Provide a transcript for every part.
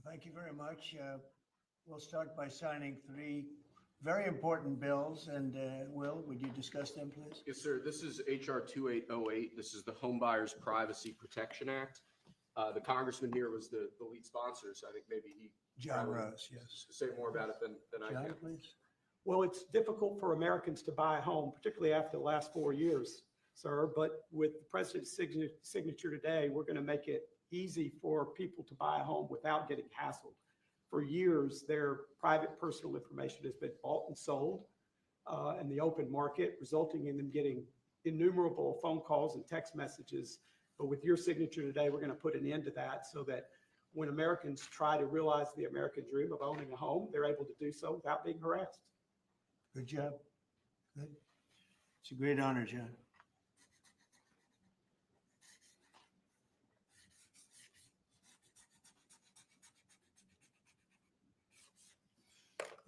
Thank you very much. We'll start by signing three very important bills. And Will, would you discuss them, please? Yes, sir. This is HR 2808. This is the Home Buyers Privacy Protection Act. The congressman here was the lead sponsor, so I think maybe he John Rose, yes. say more about it than I John, can. please. Well, it's difficult for Americans to buy a home, particularly after the last 4 years, sir. But with the president's signature today, we're going to make it easy for people to buy a home without getting hassled. For years, their private personal information has been bought and sold in the open market, resulting in them getting innumerable phone calls and text messages. But with your signature today, we're going to put an end to that so that when Americans try to realize the American dream of owning a home, they're able to do so without being harassed. Good job. Good. It's a great honor, John.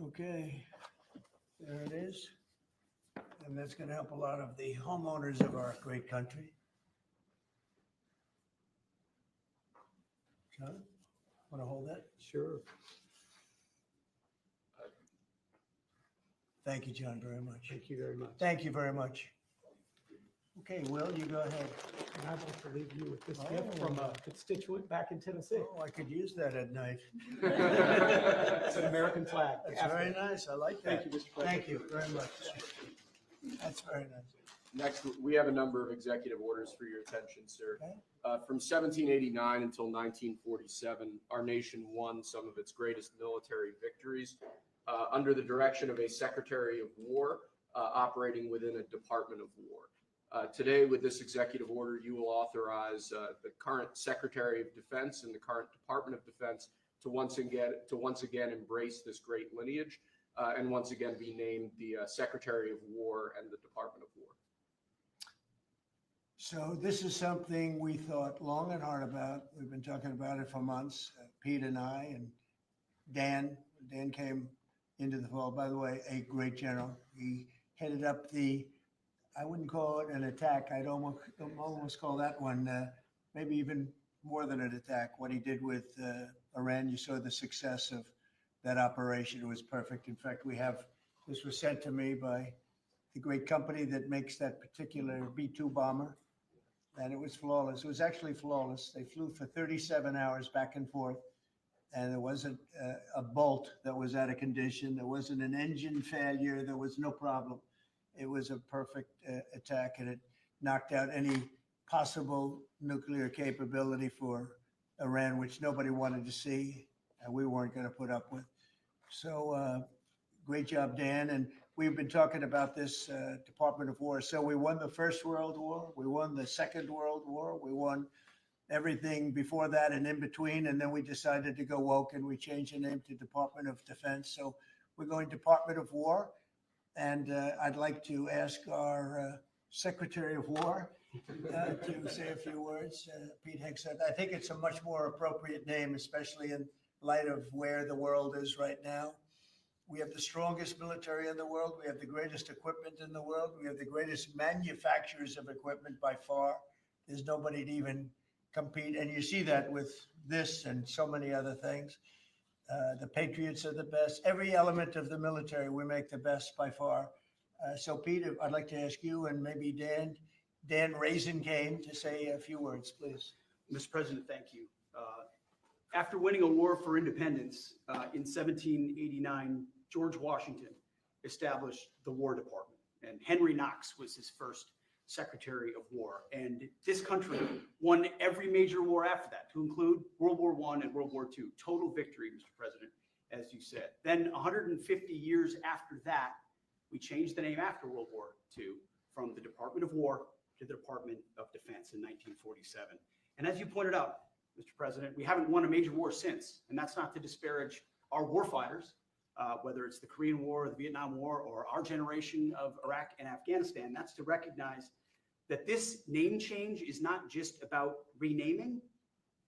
Okay, there it is. And that's going to help a lot of the homeowners of our great country. John, want to hold that? Sure. Thank you, John, very much. Thank you very much. Thank you very much. Okay, Will, you go ahead. And I'd like to leave you with this Oh. gift from a constituent back in Tennessee. Oh, I could use that at night. It's an American flag. That's very nice. I like that. Thank you, Mr. President. Thank you very much. That's very nice. Next, we have a number of executive orders for your attention, sir. Okay. From 1789 until 1947, our nation won some of its greatest military victories under the direction of a Secretary of War operating within a Department of War. Today, with this executive order, you will authorize the current Secretary of Defense and the current Department of Defense to once again embrace this great lineage and once again be named the Secretary of War and the Department of War. So this is something we thought long and hard about. We've been talking about it for months, Pete and I and Dan. Dan came into the fall, by the way, a great general. He headed up the, I wouldn't call it an attack. I'd almost call that one maybe even more than an attack. What he did with Iran, you saw the success of that operation. It was perfect. In fact, this was sent to me by the great company that makes that particular B-2 bomber. And it was flawless. It was actually flawless. They flew for 37 hours back and forth. And there wasn't a bolt that was out of condition. There wasn't an engine failure. There was no problem. It was a perfect attack, and it knocked out any possible nuclear capability for Iran, which nobody wanted to see, and we weren't going to put up with. So great job, Dan. And we've been talking about this Department of War. So we won the First World War. We won the Second World War. We won everything before that and in between. And then we decided to go woke, and we changed the name to Department of Defense. So we're going Department of War. And I'd like to ask our Secretary of War to say a few words. Pete Hegseth. I think it's a much more appropriate name, especially in light of where the world is right now. We have the strongest military in the world. We have the greatest equipment in the world. We have the greatest manufacturers of equipment by far. There's nobody to even compete. And you see that with this and so many other things. The Patriots are the best. Every element of the military, we make the best by far. So, Pete, I'd like to ask you and maybe Dan Raisin Kane to say a few words, please. Mr. President, thank you. After winning a war for independence in 1789, George Washington established the War Department, and Henry Knox was his first Secretary of War. And this country won every major war after that, to include World War I and World War II. Total victory, Mr. President, as you said. Then 150 years after that, we changed the name after World War II from the Department of War to the Department of Defense in 1947. And as you pointed out, Mr. President, we haven't won a major war since, and that's not to disparage our warfighters, whether it's the Korean War or the Vietnam War or our generation of Iraq and Afghanistan. That's to recognize that this name change is not just about renaming,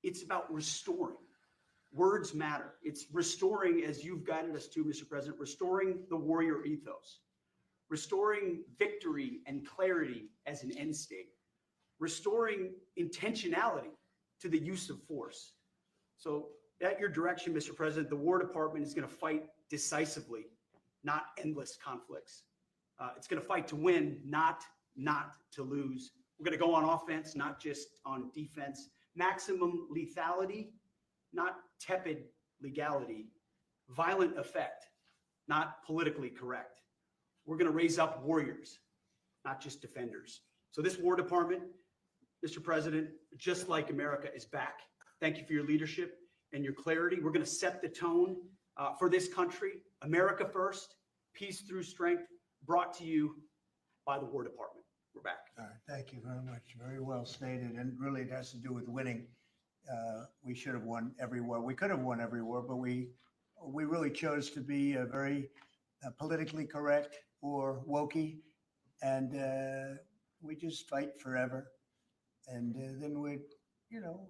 it's about restoring. Words matter. It's restoring, as you've guided us to, Mr. President, restoring the warrior ethos, restoring victory and clarity as an end state, restoring intentionality to the use of force. So at your direction, Mr. President, the War Department is going to fight decisively, not endless conflicts. It's going to fight to win, not to lose. We're going to go on offense, not just on defense. Maximum lethality, not tepid legality. Violent effect, not politically correct. We're going to raise up warriors, not just defenders. So this War Department, Mr. President, just like America, is back. Thank you for your leadership and your clarity. We're going to set the tone for this country. America first, peace through strength, brought to you by the War Department. We're back. All right, thank you very much. Very well stated, and really it has to do with winning. We should have won every war. We could have won every war, but we really chose to be very politically correct or wokey, and we just fight forever. And then we'd,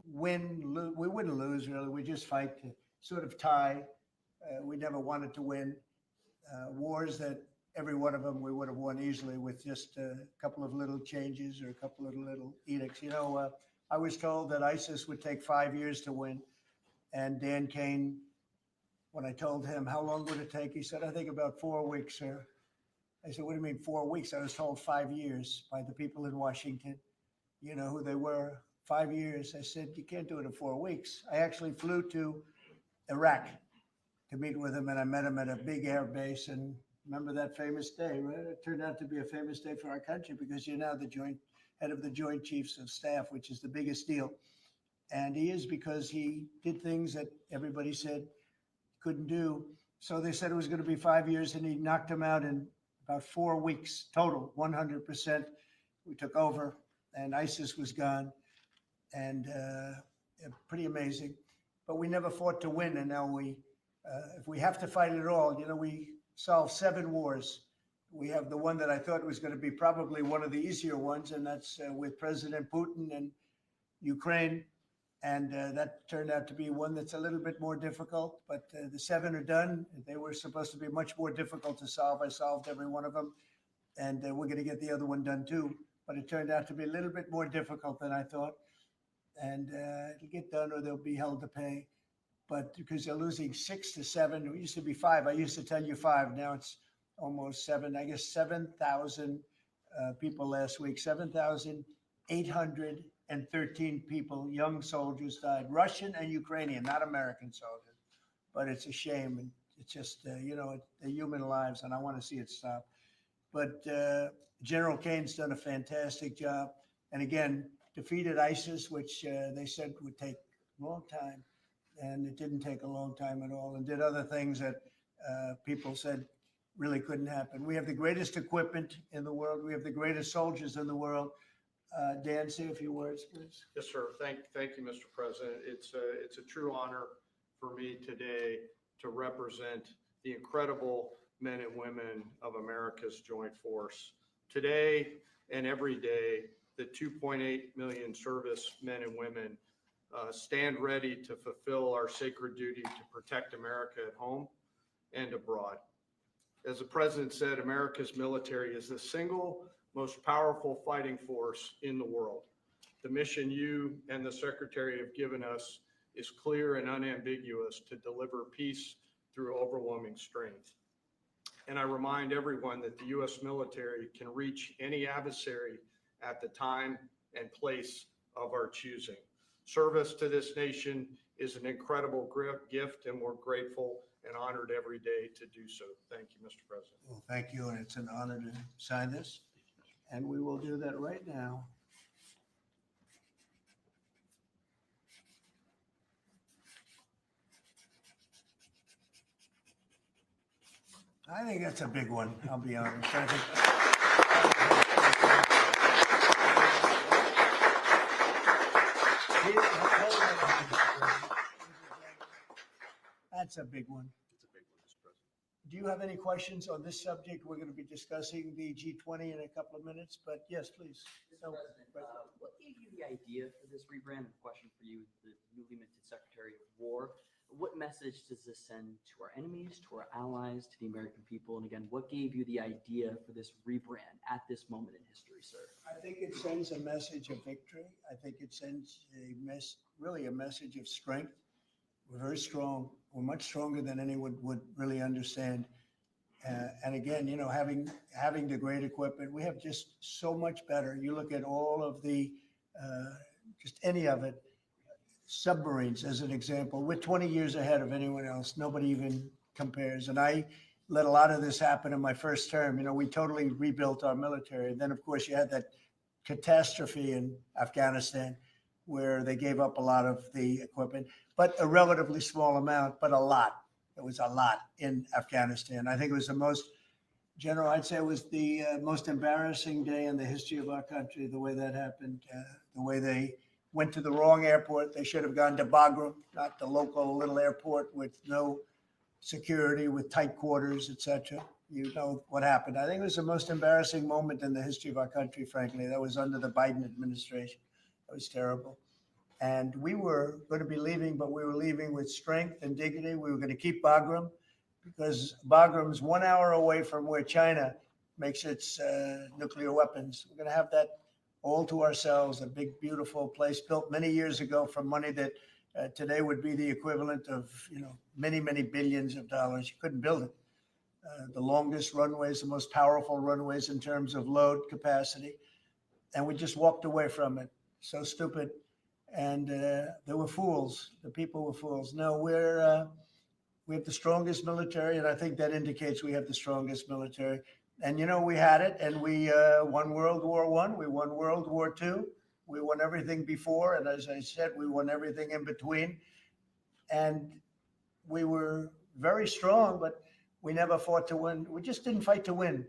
win. We wouldn't lose really. We just fight to sort of tie. We never wanted to win wars that every one of them we would have won easily with just a couple of little changes or a couple of little edicts. I was told that ISIS would take 5 years to win, and Dan Kane, when I told him how long would it take, he said, I think about 4 weeks, sir. I said, what do you mean 4 weeks? I was told 5 years by the people in Washington. You know who they were? 5 years. I said, you can't do it in 4 weeks. I actually flew to Iraq to meet with him, and I met him at a big air base. And remember that famous day, right? It turned out to be a famous day for our country because you're now the head of the Joint Chiefs of Staff, which is the biggest deal. And he is, because he did things that everybody said couldn't do. So they said it was going to be 5 years, and he knocked them out in about 4 weeks total, 100%. We took over, and ISIS was gone, and pretty amazing. But we never fought to win, and now if we have to fight it all, we solved 7 wars. We have the one that I thought was going to be probably one of the easier ones, and that's with President Putin and Ukraine. And that turned out to be one that's a little bit more difficult, but the 7 are done. They were supposed to be much more difficult to solve. I solved every one of them, and we're going to get the other one done too. But it turned out to be a little bit more difficult than I thought. And it'll get done or they'll be held to pay. But because they're losing 6 to 7, it used to be 5. I used to tell you 5. Now it's almost 7. I guess 7,000 people last week, 7,813 people, young soldiers died, Russian and Ukrainian, not American soldiers. But it's a shame. And it's just, they're human lives, and I want to see it stop. But General Kane's done a fantastic job. And again, defeated ISIS, which they said would take a long time. And it didn't take a long time at all, and did other things that people said really couldn't happen. We have the greatest equipment in the world. We have the greatest soldiers in the world. Dan, say a few words, please. Yes, sir. Thank you, Mr. President. It's a true honor for me today to represent the incredible men and women of America's Joint Force. Today and every day, the 2.8 million service men and women stand ready to fulfill our sacred duty to protect America at home and abroad. As the President said, America's military is the single most powerful fighting force in the world. The mission you and the Secretary have given us is clear and unambiguous: to deliver peace through overwhelming strength. And I remind everyone that the U.S. military can reach any adversary at the time and place of our choosing. Service to this nation is an incredible gift, and we're grateful and honored every day to do so. Thank you, Mr. President. Well, thank you, and it's an honor to sign this. And we will do that right now. I think that's a big one, I'll be honest. I think that's a big one. It's a big one, Mr. President. Do you have any questions on this subject? We're going to be discussing the G20 in a couple of minutes, but yes, please. Mr. President, what gave you the idea for this rebrand? A question for you, the newly minted Secretary of War. what message does this send to our enemies, to our allies, to the American people? And again, what gave you the idea for this rebrand at this moment in history, sir? I think it sends a message of victory. I think it sends really a message of strength. We're very strong. We're much stronger than anyone would really understand. And again, you know, having the great equipment, we have just so much better. You look at all of the, just any of it, submarines as an example, we're 20 years ahead of anyone else. Nobody even compares. And I let a lot of this happen in my first term. You know, we totally rebuilt our military. And then, of course, you had that catastrophe in Afghanistan where they gave up a lot of the equipment, but a relatively small amount, but a lot. It was a lot in Afghanistan. I think it was the most, General, I'd say it was the most embarrassing day in the history of our country, the way that happened, the way they went to the wrong airport. They should have gone to Bagram, not the local little airport with no security, with tight quarters, etc. You know what happened. I think it was the most embarrassing moment in the history of our country, frankly. That was under the Biden administration. It was terrible. And we were going to be leaving, but we were leaving with strength and dignity. We were going to keep Bagram because Bagram's 1 hour away from where China makes its nuclear weapons. We're going to have that all to ourselves, a big, beautiful place built many years ago for money that today would be the equivalent of, you know, many, many billions of dollars. You couldn't build it. The longest runways, the most powerful runways in terms of load capacity. And we just walked away from it. So stupid. And they were fools. The people were fools. No, we have the strongest military, and I think that indicates we have the strongest military. And, you know, we had it, and we won World War I, we won World War II, we won everything before, and as I said, we won everything in between. And we were very strong, but we never fought to win. We just didn't fight to win.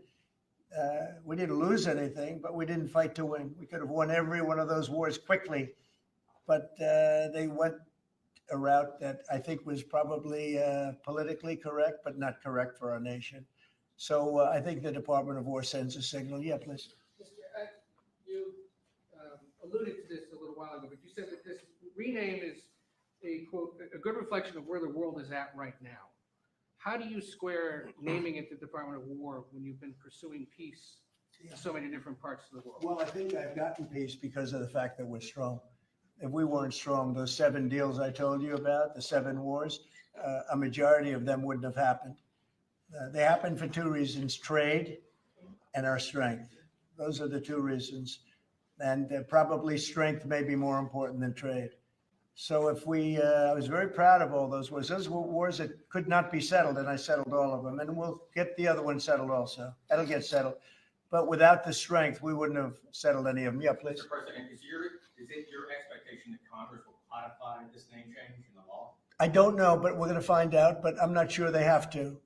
We didn't lose anything, but we didn't fight to win. We could have won every one of those wars quickly, but they went a route that I think was probably politically correct, but not correct for our nation. So I think the Department of War sends a signal. Yeah, please. You alluded to this a little while ago, but you said that this rename is a quote, a good reflection of where the world is at right now. How do you square naming it the Department of War when you've been pursuing peace in so many different parts of the world? Well, I think I've gotten peace because of the fact that we're strong. If we weren't strong, those 7 deals I told you about, the 7 wars, a majority of them wouldn't have happened. They happened for 2 reasons, trade and our strength. Those are the 2 reasons. And probably strength may be more important than trade. So if I was very proud of all those wars. Those were wars that could not be settled, and I settled all of them. And we'll get the other one settled also. That'll get settled. But without the strength, we wouldn't have settled any of them. Yeah, please. Mr. President, is it your expectation that Congress will codify this name change in the law? I don't know, but we're going to find out. But I'm not sure they have to.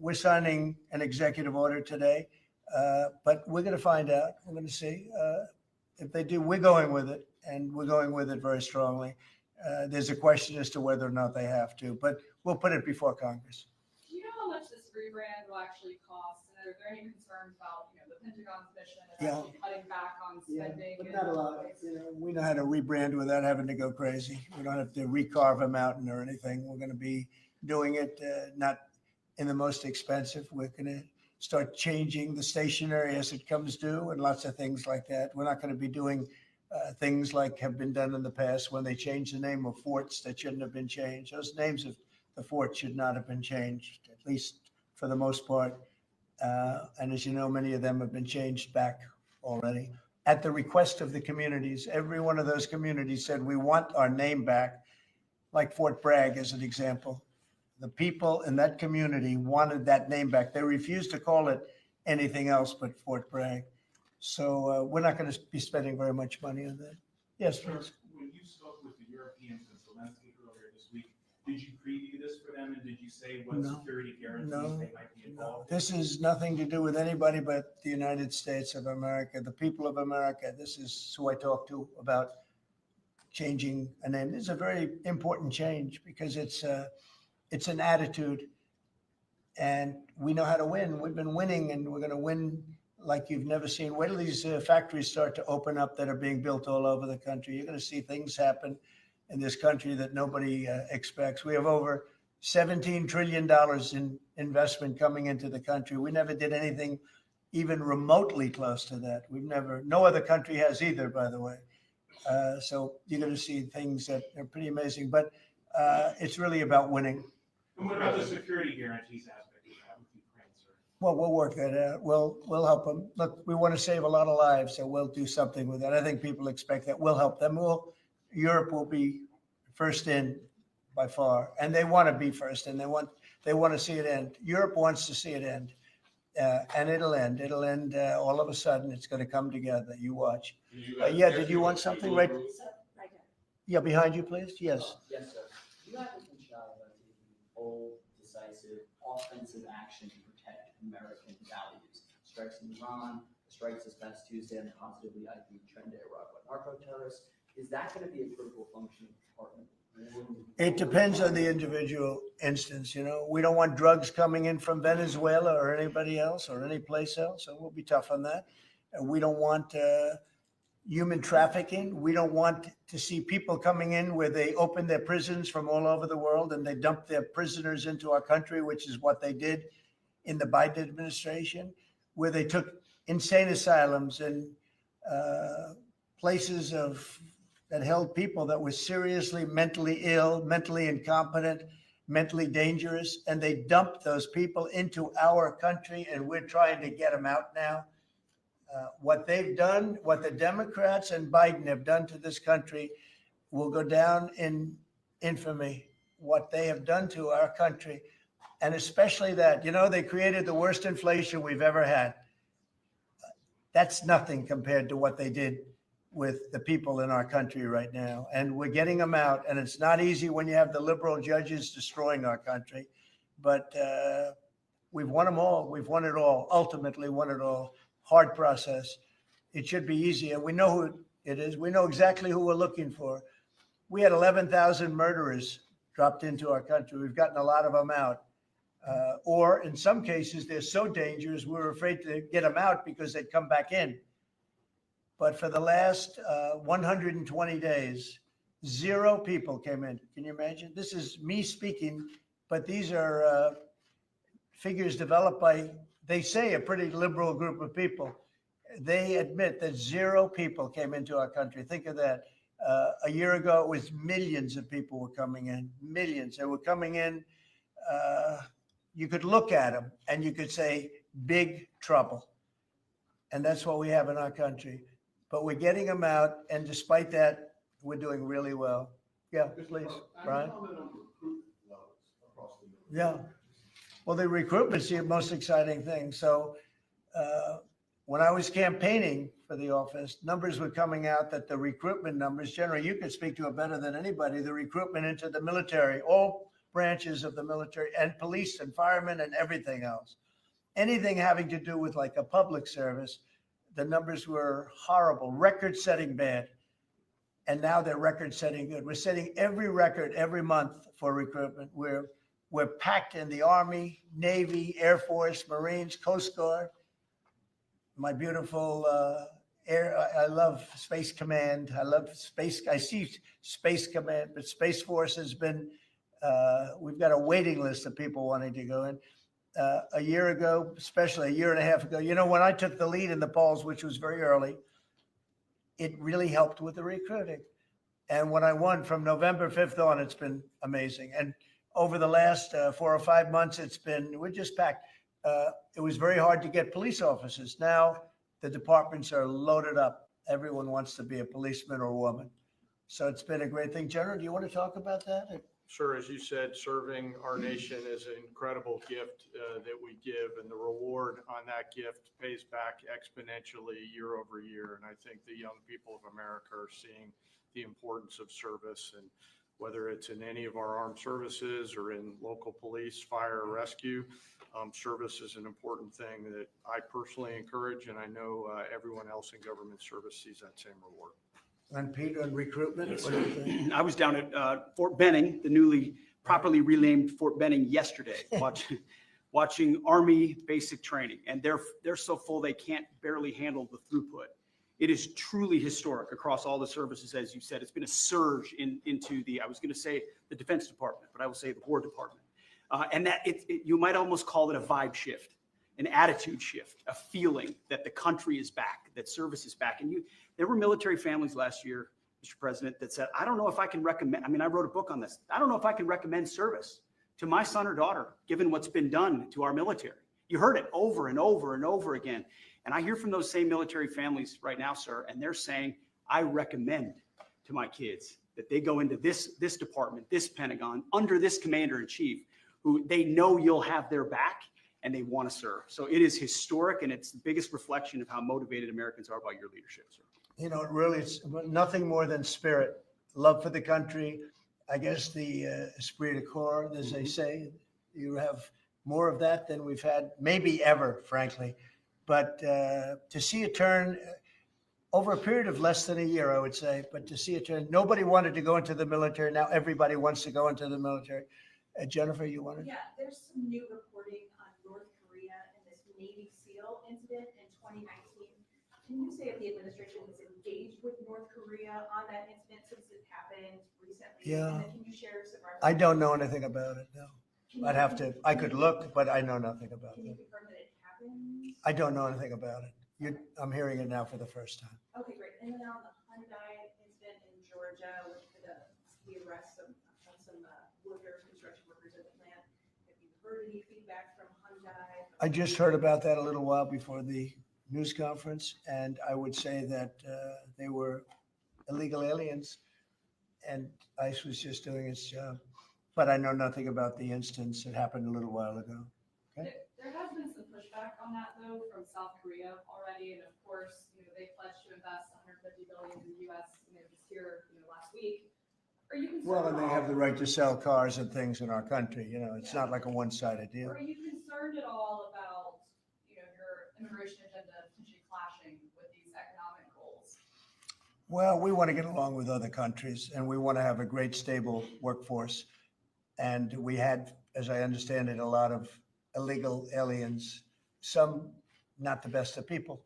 We're signing an executive order today, but we're going to find out. We're going to see. If they do, we're going with it, and we're going with it very strongly. There's a question as to whether or not they have to, but we'll put it before Congress. Do you know how much this rebrand will actually cost? And are there any concerns about, you know, the Pentagon's mission and actually cutting back on spending? But not a lot. You know, we know how to rebrand without having to go crazy. We don't have to recarve a mountain or anything. We're going to be doing it not in the most expensive. We're going to start changing the stationery as it comes due and lots of things like that. We're not going to be doing things like have been done in the past when they changed the name of forts that shouldn't have been changed. Those names of the forts should not have been changed, at least for the most part. And as you know, many of them have been changed back already. At the request of the communities, every one of those communities said, we want our name back, like Fort Bragg as an example. The people in that community wanted that name back. They refused to call it anything else but Fort Bragg. So we're not going to be spending very much money on that. Yes, please. When you spoke with the Europeans and Zelensky earlier this week, did you preview this for them, and did you say what security guarantees they might be involved in? This is nothing to do with anybody but the United States of America, the people of America. This is who I talk to about changing a name. This is a very important change because it's an attitude, and we know how to win. We've been winning, and we're going to win like you've never seen. Wait till these factories start to open up that are being built all over the country. You're going to see things happen in this country that nobody expects. We have over $17 trillion in investment coming into the country. We never did anything even remotely close to that. No other country has either, by the way. So you're going to see things that are pretty amazing, but it's really about winning. And what about the security guarantees aspect of that with Ukraine, sir? Well, we'll work that out. We'll help them. Look, we want to save a lot of lives, so we'll do something with that. I think people expect that. We'll help them. Europe will be first in by far, and they want to be first, and they want to see it end. Europe wants to see it end, and it'll end. It'll end all of a sudden. It's going to come together. You watch. Yeah. Did you want something right? Yeah, behind you, please. Yes. Yes, sir. You haven't been shy about taking bold, decisive, offensive action to protect American values. Strikes in Iran, strikes this past Tuesday on the positively ID'd trend to Iraq with narco-terrorists. Is that going to be a critical function of the department? It depends on the individual instance. We don't want drugs coming in from Venezuela or anybody else or any place else, so we'll be tough on that. And we don't want human trafficking. We don't want to see people coming in where they open their prisons from all over the world and they dump their prisoners into our country, which is what they did in the Biden administration, where they took insane asylums and places that held people that were seriously mentally ill, mentally incompetent, mentally dangerous, and they dumped those people into our country, and we're trying to get them out now. What they've done, what the Democrats and Biden have done to this country will go down in infamy, what they have done to our country. And especially that, they created the worst inflation we've ever had. That's nothing compared to what they did with the people in our country right now. And we're getting them out. And it's not easy when you have the liberal judges destroying our country. But we've won them all. We've won it all, ultimately won it all. Hard process. It should be easy. And we know who it is. We know exactly who we're looking for. We had 11,000 murderers dropped into our country. We've gotten a lot of them out. Or in some cases, they're so dangerous, we're afraid to get them out because they'd come back in. But for the last 120 days, 0 people came in. Can you imagine? This is me speaking, but these are figures developed by, they say, a pretty liberal group of people. They admit that 0 people came into our country. Think of that. A year ago, it was millions of people were coming in, millions. They were coming in. You could look at them and you could say, big trouble. And that's what we have in our country. But we're getting them out. And despite that, we're doing really well. Yeah, please, Brian. Yeah. Well, the recruitment's the most exciting thing. So when I was campaigning for the office, numbers were coming out that the recruitment numbers, generally, you could speak to it better than anybody, the recruitment into the military, all branches of the military and police and firemen and everything else. Anything having to do with like a public service, the numbers were horrible, record-setting bad. And now they're record-setting good. We're setting every record every month for recruitment. We're packed in the Army, Navy, Air Force, Marines, Coast Guard. My beautiful I love Space Command. I love Space. I see Space Command, but Space Force has been, we've got a waiting list of people wanting to go in. A year ago, especially a year and a half ago, when I took the lead in the polls, which was very early, it really helped with the recruiting. And when I won from November 5th on, it's been amazing. And over the last 4 or 5 months, we're just packed. It was very hard to get police officers. Now the departments are loaded up. Everyone wants to be a policeman or woman. So it's been a great thing. General, do you want to talk about that? Sure. As you said, serving our nation is an incredible gift that we give, and the reward on that gift pays back exponentially year over year. And I think the young people of America are seeing the importance of service, and whether it's in any of our armed services or in local police, fire, or rescue, service is an important thing that I personally encourage, and I know everyone else in government service sees that same reward. And Peter, on recruitment, what do you think? I was down at Fort Benning, the newly properly renamed Fort Benning, yesterday, watching Army basic training, and they're so full they can't barely handle the throughput. It is truly historic across all the services, as you said. It's been a surge into the, I was going to say the Defense Department, but I will say the War Department. And that you might almost call it a vibe shift, an attitude shift, a feeling that the country is back, that service is back. And there were military families last year, Mr. President, that said, I don't know if I can recommend, I mean, I wrote a book on this. I don't know if I can recommend service to my son or daughter, given what's been done to our military. You heard it over and over and over again. And I hear from those same military families right now, sir, and they're saying, I recommend to my kids that they go into this department, this Pentagon, under this commander in chief, who they know you'll have their back and they want to serve. So it is historic, and it's the biggest reflection of how motivated Americans are by your leadership, sir. You know, it really, it's nothing more than spirit, love for the country. I guess the esprit de corps, as they say, you have more of that than we've had maybe ever, frankly. But to see it turn over a period of less than a year, I would say, but to see it turn, nobody wanted to go into the military. Now everybody wants to go into the military. Jennifer, you wanted? Yeah, there's some new reporting on North Korea and this Navy SEAL incident in 2019. Can you say if the administration is engaged with North Korea on that incident since it happened recently? Yeah. And then can you share some? I don't know anything about it, no. I'd have to, I could look, but I know nothing about Can you it. confirm that it happened? I don't know anything about it. I'm hearing it now for the first time. Okay, great. And then on the Hyundai incident in Georgia with the arrest of some workers, construction workers at the plant, have you heard any feedback from Hyundai? I just heard about that a little while before the news conference, and I would say that they were illegal aliens, and ICE was just doing its job. But I know nothing about the instance that happened a little while ago. Okay. There has been some pushback on that though from South Korea already, and of course, they pledged to invest $150 billion in the U.S. Just here, last week. Are you concerned? Well, and they have the right to sell cars and things in our country. It's not like a one-sided deal. Are you concerned at all about, your immigration agenda potentially clashing with these economic goals? Well, we want to get along with other countries, and we want to have a great, stable workforce. And we had, as I understand it, a lot of illegal aliens, some not the best of people,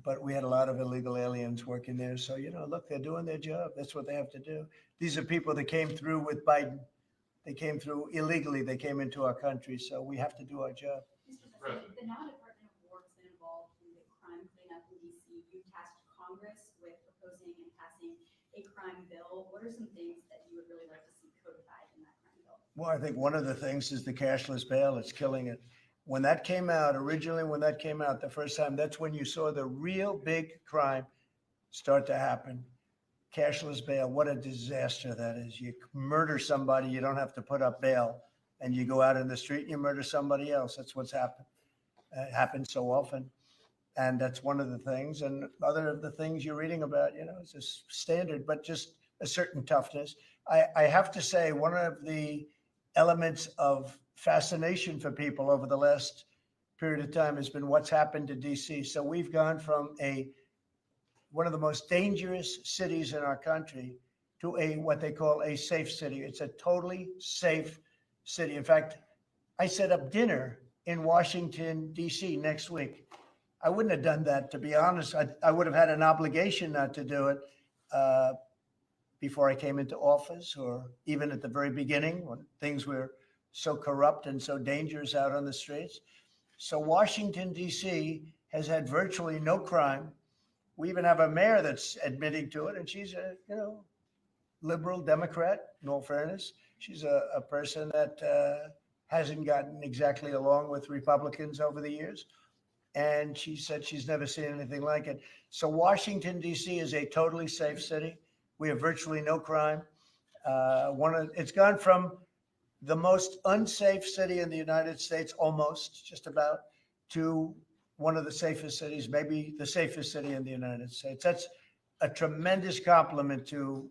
but we had a lot of illegal aliens working there. So, look, they're doing their job. That's what they have to do. These are people that came through with Biden. They came through illegally. They came into our country. So we have to do our job. Mr. President, the now Department of War has been involved in the crime cleanup in DC. You tasked Congress with proposing and passing a crime bill. What are some things that you would really like to see codified in that crime bill? Well, I think one of the things is the cashless bail. It's killing it. When that came out, originally, when that came out the first time, that's when you saw the real big crime start to happen. Cashless bail, what a disaster that is. You murder somebody, you don't have to put up bail, and you go out in the street and you murder somebody else. That's what's happened. It happens so often. And that's one of the things. And other of the things you're reading about, it's just standard, but just a certain toughness. I have to say, one of the elements of fascination for people over the last period of time has been what's happened to DC. So we've gone from one of the most dangerous cities in our country to what they call a safe city. It's a totally safe city. In fact, I set up dinner in Washington, D.C. next week. I wouldn't have done that, to be honest. I would have had an obligation not to do it before I came into office, or even at the very beginning when things were so corrupt and so dangerous out on the streets. So Washington, D.C. has had virtually no crime. We even have a mayor that's admitting to it, and she's a liberal Democrat, in all fairness. She's a person that hasn't gotten exactly along with Republicans over the years. And she said she's never seen anything like it. So Washington, D.C. is a totally safe city. We have virtually no crime. It's gone from the most unsafe city in the United States, almost, just about, to one of the safest cities, maybe the safest city in the United States. That's a tremendous compliment to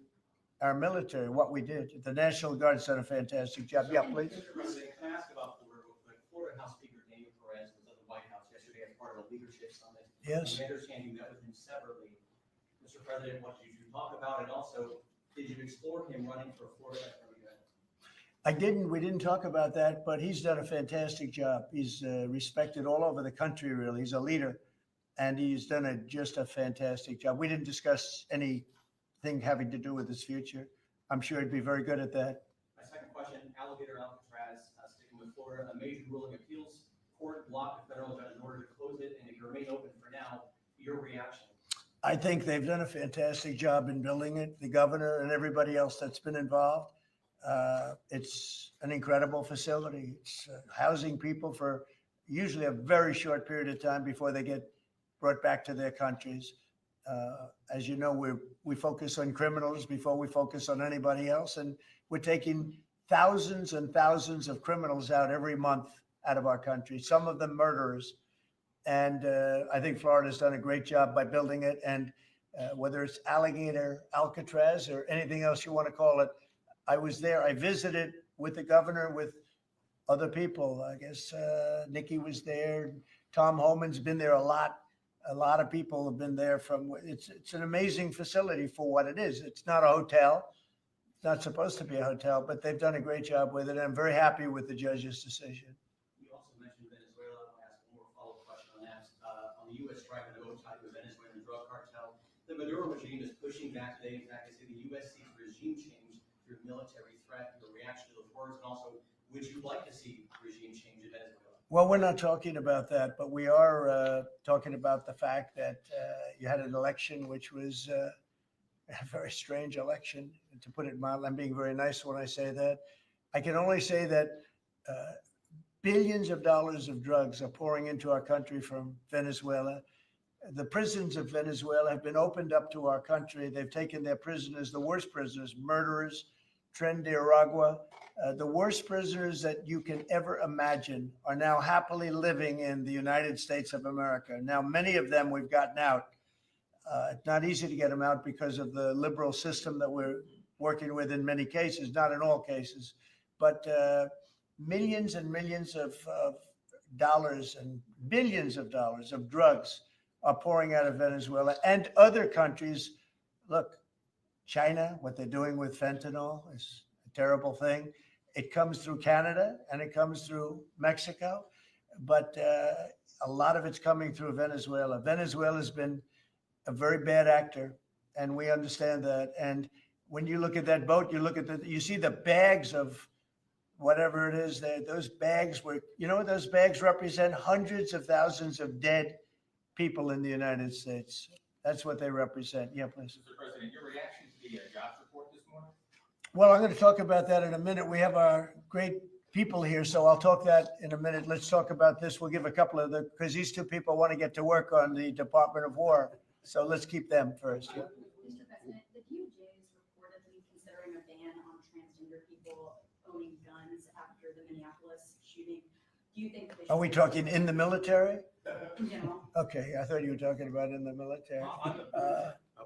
our military, what we did. The National Guard's done a fantastic job. Yeah, please. Mr. President, can I ask about Florida real quick? Florida House Speaker Daniel Perez was at the White House yesterday as part of a leadership summit. Yes. I understand you met with him separately. Mr. President, what did you talk about? And also, did you explore him running for Florida? I didn't. We didn't talk about that, but he's done a fantastic job. He's respected all over the country, really. He's a leader. and he's done just a fantastic job. We didn't discuss anything having to do with his future. I'm sure he'd be very good at that. My second question, Alligator Alcatraz, sticking with Florida, a major ruling appeals court blocked the federal judge in order to close it and it can remain open for now. Your reaction? I think they've done a fantastic job in building it, the governor and everybody else that's been involved. It's an incredible facility. It's housing people for usually a very short period of time before they get brought back to their countries. As you know, we focus on criminals before we focus on anybody else. And we're taking thousands and thousands of criminals out every month out of our country, some of them murderers. And I think Florida's done a great job by building it. And whether it's Alligator Alcatraz or anything else you want to call it, I was there. I visited with the governor, with other people. I guess Nikki was there. Tom Homan's been there a lot. A lot of people have been there from, it's an amazing facility for what it is. It's not a hotel. It's not supposed to be a hotel, but they've done a great job with it. And I'm very happy with the judge's decision. You also mentioned Venezuela. I'll ask one more follow-up question on that. On the U.S. strike on the boat tied to the Venezuelan drug cartel, the Maduro regime is pushing back today. In fact, they say the U.S. seeks regime change through military threat. Your reaction to those words, and also, would you like to see regime change in Venezuela? Well, we're not talking about that, but we are talking about the fact that you had an election which was a very strange election, to put it mildly. I'm being very nice when I say that. I can only say that billions of dollars of drugs are pouring into our country from Venezuela. The prisons of Venezuela have been opened up to our country. They've taken their prisoners, the worst prisoners, murderers, Tren de Aragua. The worst prisoners that you can ever imagine are now happily living in the United States of America. Now, many of them we've gotten out. It's not easy to get them out because of the liberal system that we're working with in many cases, not in all cases. But millions and millions of dollars and billions of dollars of drugs are pouring out of Venezuela and other countries. Look, China, what they're doing with fentanyl is a terrible thing. It comes through Canada and it comes through Mexico, but a lot of it's coming through Venezuela. Venezuela's been a very bad actor, and we understand that. And when you look at that boat, you see the bags of whatever it is there. Those bags those bags represent hundreds of thousands of dead people in the United States. That's what they represent. Yeah, please. Mr. President, your reaction to the jobs report this morning? Well, I'm going to talk about that in a minute. We have our great people here, so I'll talk that in a minute. Let's talk about this. We'll give a couple of because these two people want to get to work on the Department of War. So let's keep them first. Yeah. Mr. President, the DOJ is reportedly considering a ban on transgender people owning guns after the Minneapolis shooting. Do you think? Are we talking in the military? In general. Okay, I thought you were talking about in the military.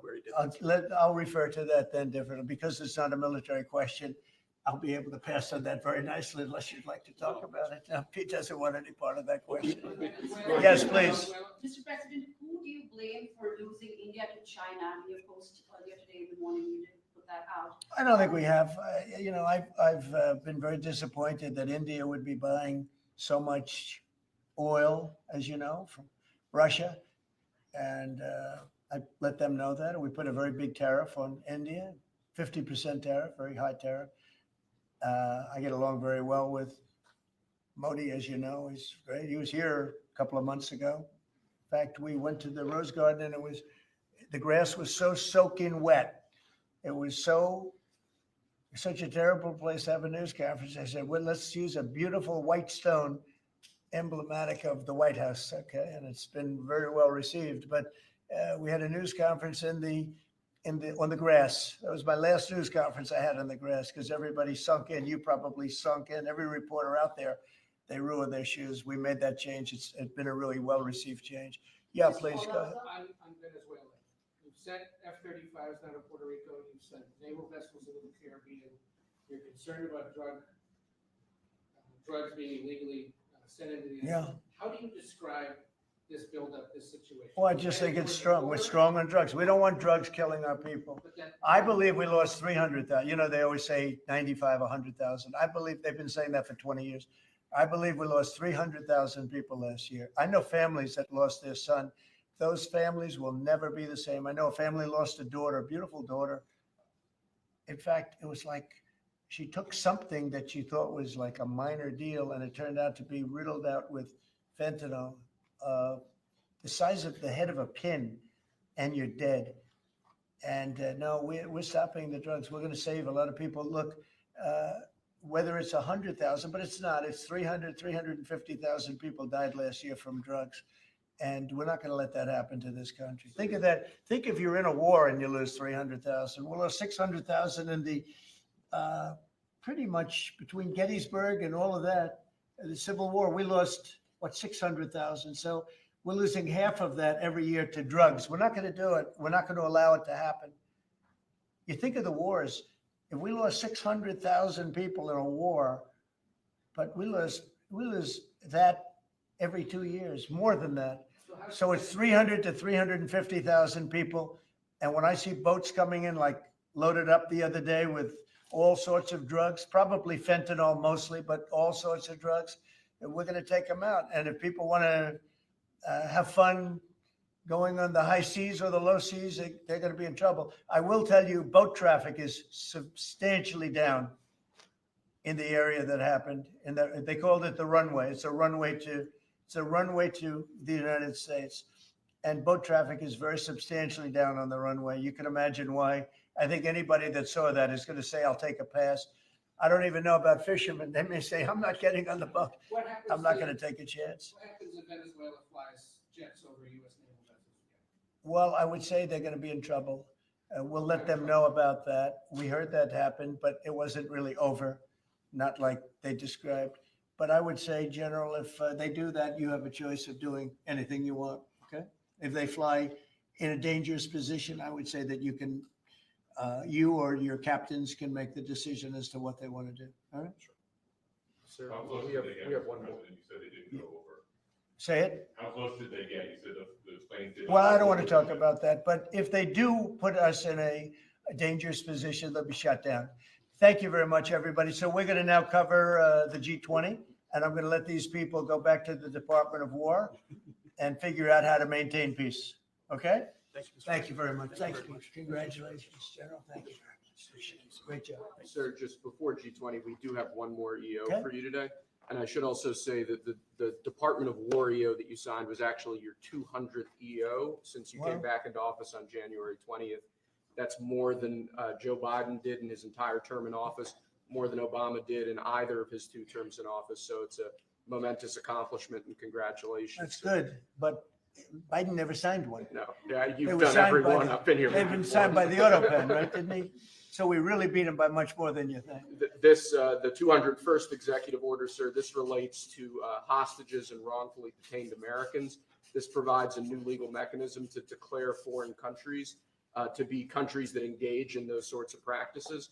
Very different. I'll refer to that then differently because it's not a military question. I'll be able to pass on that very nicely unless you'd like to talk about it. No, Pete doesn't want any part of that question. Yes, please. Mr. President, who do you blame for losing India to China? In your post earlier today in the morning, you did put that out. I don't think we have. I've been very disappointed that India would be buying so much oil, as you know, from Russia. And I let them know that. And we put a very big tariff on India, 50% tariff, very high tariff. I get along very well with Modi, as you know. He's great. He was here a couple of months ago. In fact, we went to the Rose Garden and the grass was so soaking wet. It was such a terrible place to have a news conference. I said, well, let's use a beautiful white stone emblematic of the White House. Okay. And it's been very well received. But we had a news conference on the grass. That was my last news conference I had on the grass because everybody sunk in. You probably sunk in. Every reporter out there, they ruined their shoes. We made that change. It's been a really well-received change. Yeah, please go ahead. On Venezuela. You've sent F-35s down to Puerto Rico. You've sent naval vessels into the Caribbean. You're concerned about drugs being illegally sent into the United States. How do you describe this buildup, this situation? Well, I just think it's strong. We're strong on drugs. We don't want drugs killing our people. I believe we lost 300,000. You know, they always say 95, 100,000. I believe they've been saying that for 20 years. I believe we lost 300,000 people last year. I know families that lost their son. those families will never be the same. I know a family lost a daughter, a beautiful daughter. In fact, it was like she took something that she thought was like a minor deal, and it turned out to be riddled out with fentanyl, the size of the head of a pin, and you're dead. And no, we're stopping the drugs. We're going to save a lot of people. Look, whether it's 100,000, but it's not. It's 350,000 people died last year from drugs. And we're not going to let that happen to this country. Think of that. Think if you're in a war and you lose 300,000. We'll lose 600,000 in the pretty much between Gettysburg and all of that, the Civil War. We lost, 600,000. So we're losing half of that every year to drugs. We're not going to do it. We're not going to allow it to happen. You think of the wars. If we lost 600,000 people in a war, but we lose that every 2 years, more than that. So it's 300 to 350,000 people. And when I see boats coming in, like loaded up the other day with all sorts of drugs, probably fentanyl mostly, but all sorts of drugs, and we're going to take them out. And if people want to have fun going on the high seas or the low seas, they're going to be in trouble. I will tell you, boat traffic is substantially down in the area that happened. And they called it the runway. It's a runway to the United States. And boat traffic is very substantially down on the runway. You can imagine why. I think anybody that saw that is going to say, I'll take a pass. I don't even know about fishermen. They may say, I'm not getting on the boat. I'm not going to take a chance. What happens if Venezuela flies jets over U.S. naval vessels? Well, I would say they're going to be in trouble. We'll let them know about that. We heard that happen, but it wasn't really over, not like they described. But I would say, General, if they do that, you have a choice of doing anything you want, okay? If they fly in a dangerous position, I would say that you can, you or your captains can make the decision as to what they want to do, all right? Sir, How close we did have, they get? we have one more. You said they didn't go over. Say it. How close did they get? You said the planes did. Well, I don't want to talk about that, but if they do put us in a dangerous position, they'll be shut down. Thank you very much, everybody. So we're going to now cover the G20, and I'm going to let these people go back to the Department of War and figure out how to maintain peace. Okay? Thank you very much. Thank you. Congratulations, General. Thank you very much. Appreciate it. Great job. Sir, just before G20, we do have one more EO Okay. for you today. And I should also say that the Department of War EO that you signed was actually your 200th EO since you came Wow. back into office on January 20th. That's more than Joe Biden did in his entire term in office, more than Obama did in either of his 2 terms in office. So it's a momentous accomplishment, and congratulations. That's sir. good, but Biden never signed one. No, yeah, They you've were done signed every by one. the- I've been here. They've been signed by the auto pen, right? Didn't he? So we really beat him by much more than you think. The 201st executive order, sir, this relates to hostages and wrongfully detained Americans. This provides a new legal mechanism to declare foreign countries to be countries that engage in those sorts of practices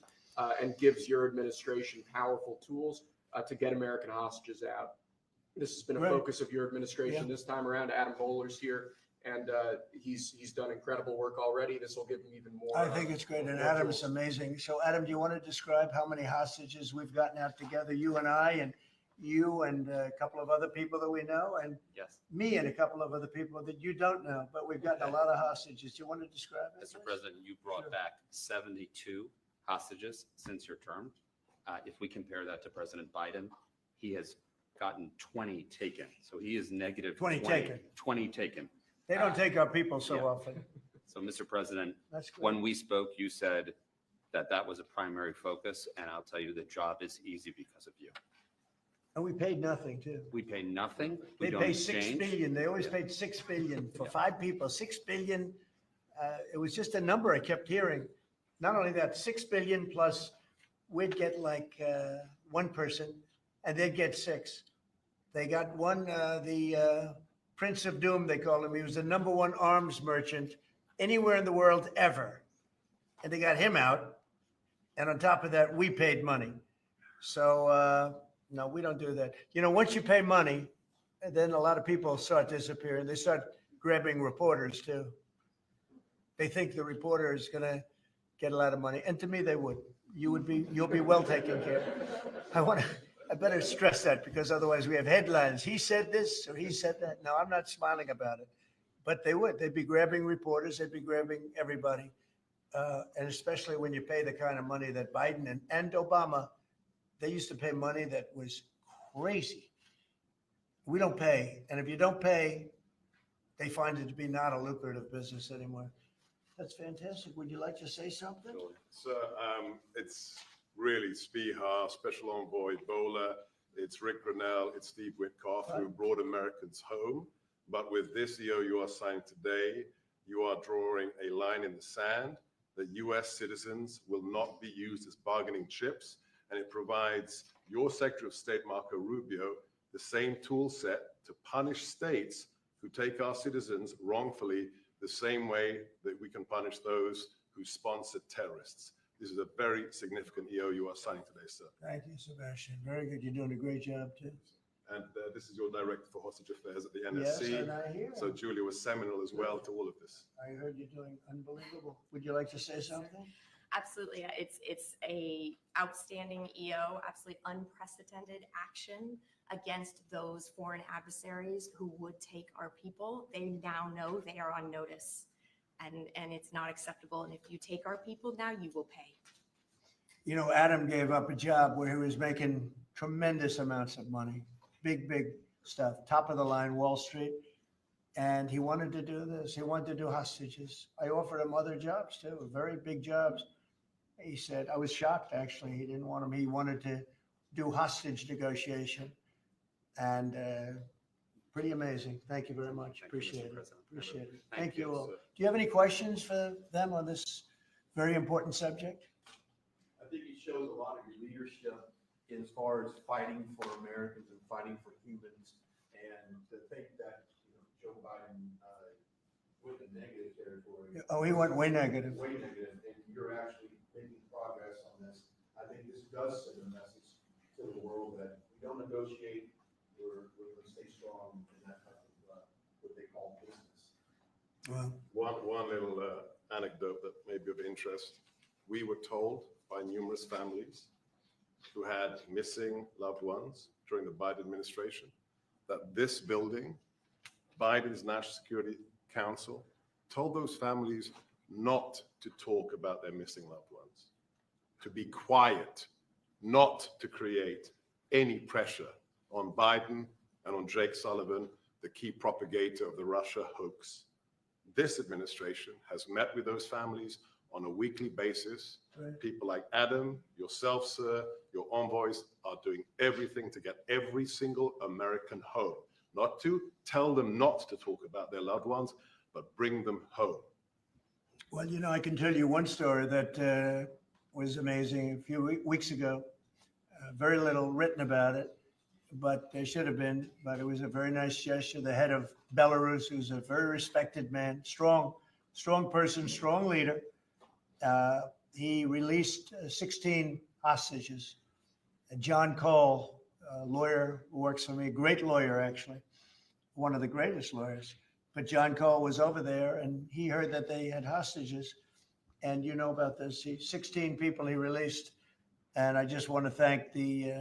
and gives your administration powerful tools to get American hostages out. This has been a Right. focus of your administration Yeah. this time around. Adam Bowler's here, and he's done incredible work already. This will give him even more. I think it's great, and more Adam's tools. amazing. So Adam, do you want to describe how many hostages we've gotten out together, you and I, and you and a couple of other people that we know, and Yes, me and a couple of other people that you don't know, but we've gotten a lot of hostages. Do you want to describe it? Mr. President, you brought back 72 hostages since your term. If we compare that to President Biden, he has gotten 20 taken. So he is negative 20 taken. 20 taken. They don't take our people so Yeah. often. So, Mr. President, That's great. when we spoke, you said that that was a primary focus, and I'll tell you the job is easy because of you. And we paid nothing too. We pay nothing. We They don't pay 6 exchange. billion. They always paid 6 billion for 5 people, 6 billion. It was just a number I kept hearing. Not only that, 6 billion plus we'd get like 1 person and they'd get 6. They got one, the Prince of Doom, they call him. He was the #1 arms merchant anywhere in the world ever. And they got him out. And on top of that, we paid money. So, no, we don't do that. You know, once you pay money, then a lot of people start disappearing. They start grabbing reporters too. They think the reporter is going to get a lot of money. And to me, they would. You'll be well taken care of. I better stress that because otherwise we have headlines. He said this or he said that. No, I'm not smiling about it. But they would. They'd be grabbing reporters. They'd be grabbing everybody. And especially when you pay the kind of money that Biden and Obama, they used to pay money that was crazy. We don't pay. And if you don't pay, they find it to be not a lucrative business anymore. That's fantastic. Would you like to say something? So it's really Spihar, Special Envoy Bola, it's Rick Grinnell, it's Steve Witkoff who brought Americans home. But with this EO you are signing today, you are drawing a line in the sand that US citizens will not be used as bargaining chips. And it provides your Secretary of State, Marco Rubio, the same tool set to punish states who take our citizens wrongfully the same way that we can punish those who sponsor terrorists. This is a very significant EO you are signing today, sir. Thank you, Sebastian. Very good. You're doing a great job, too. And this is your Director for Hostage Affairs at the Yes, NSC. and I hear. So Julia was seminal as well to all of this. I heard you're doing unbelievable. Would you like to say something? Absolutely. It's a outstanding EO, absolutely unprecedented action against those foreign adversaries who would take our people. They now know they are on notice, and it's not acceptable. And if you take our people now, you will pay. You know, Adam gave up a job where he was making tremendous amounts of money, big stuff, top of the line, Wall Street. And he wanted to do this. He wanted to do hostages. I offered him other jobs too, very big jobs. He said, I was shocked actually. He didn't want them. He wanted to do hostage negotiation. And pretty amazing. Thank you very much. Appreciate it. Appreciate it. Thank you all. Do you have any questions for them on this very important subject? I think it shows a lot of your leadership as far as fighting for Americans and fighting for humans. And to think that, Joe Biden went in negative territory. Oh, he went way negative. Way negative, and you're actually making progress on this. I think this does send a message to the world that we don't negotiate, we're going to stay strong in that type of what they call business. Well, one little anecdote that may be of interest. We were told by numerous families who had missing loved ones during the Biden administration that this building, Biden's National Security Council, told those families not to talk about their missing loved ones, to be quiet, not to create any pressure on Biden and on Jake Sullivan, the key propagator of the Russia hoax. This administration has met with those families on a weekly basis. Right. People like Adam, yourself, sir, your envoys are doing everything to get every single American home. Not to tell them not to talk about their loved ones, but bring them home. Well, I can tell you one story that was amazing a few weeks ago. Very little written about it, but there should have been. But it was a very nice gesture. The head of Belarus, who's a very respected man, strong person, strong leader. He released 16 hostages. John Cole, a lawyer who works for me, great lawyer actually, one of the greatest lawyers. But John Cole was over there and he heard that they had hostages. And you know about this, 16 people he released. And I just want to thank the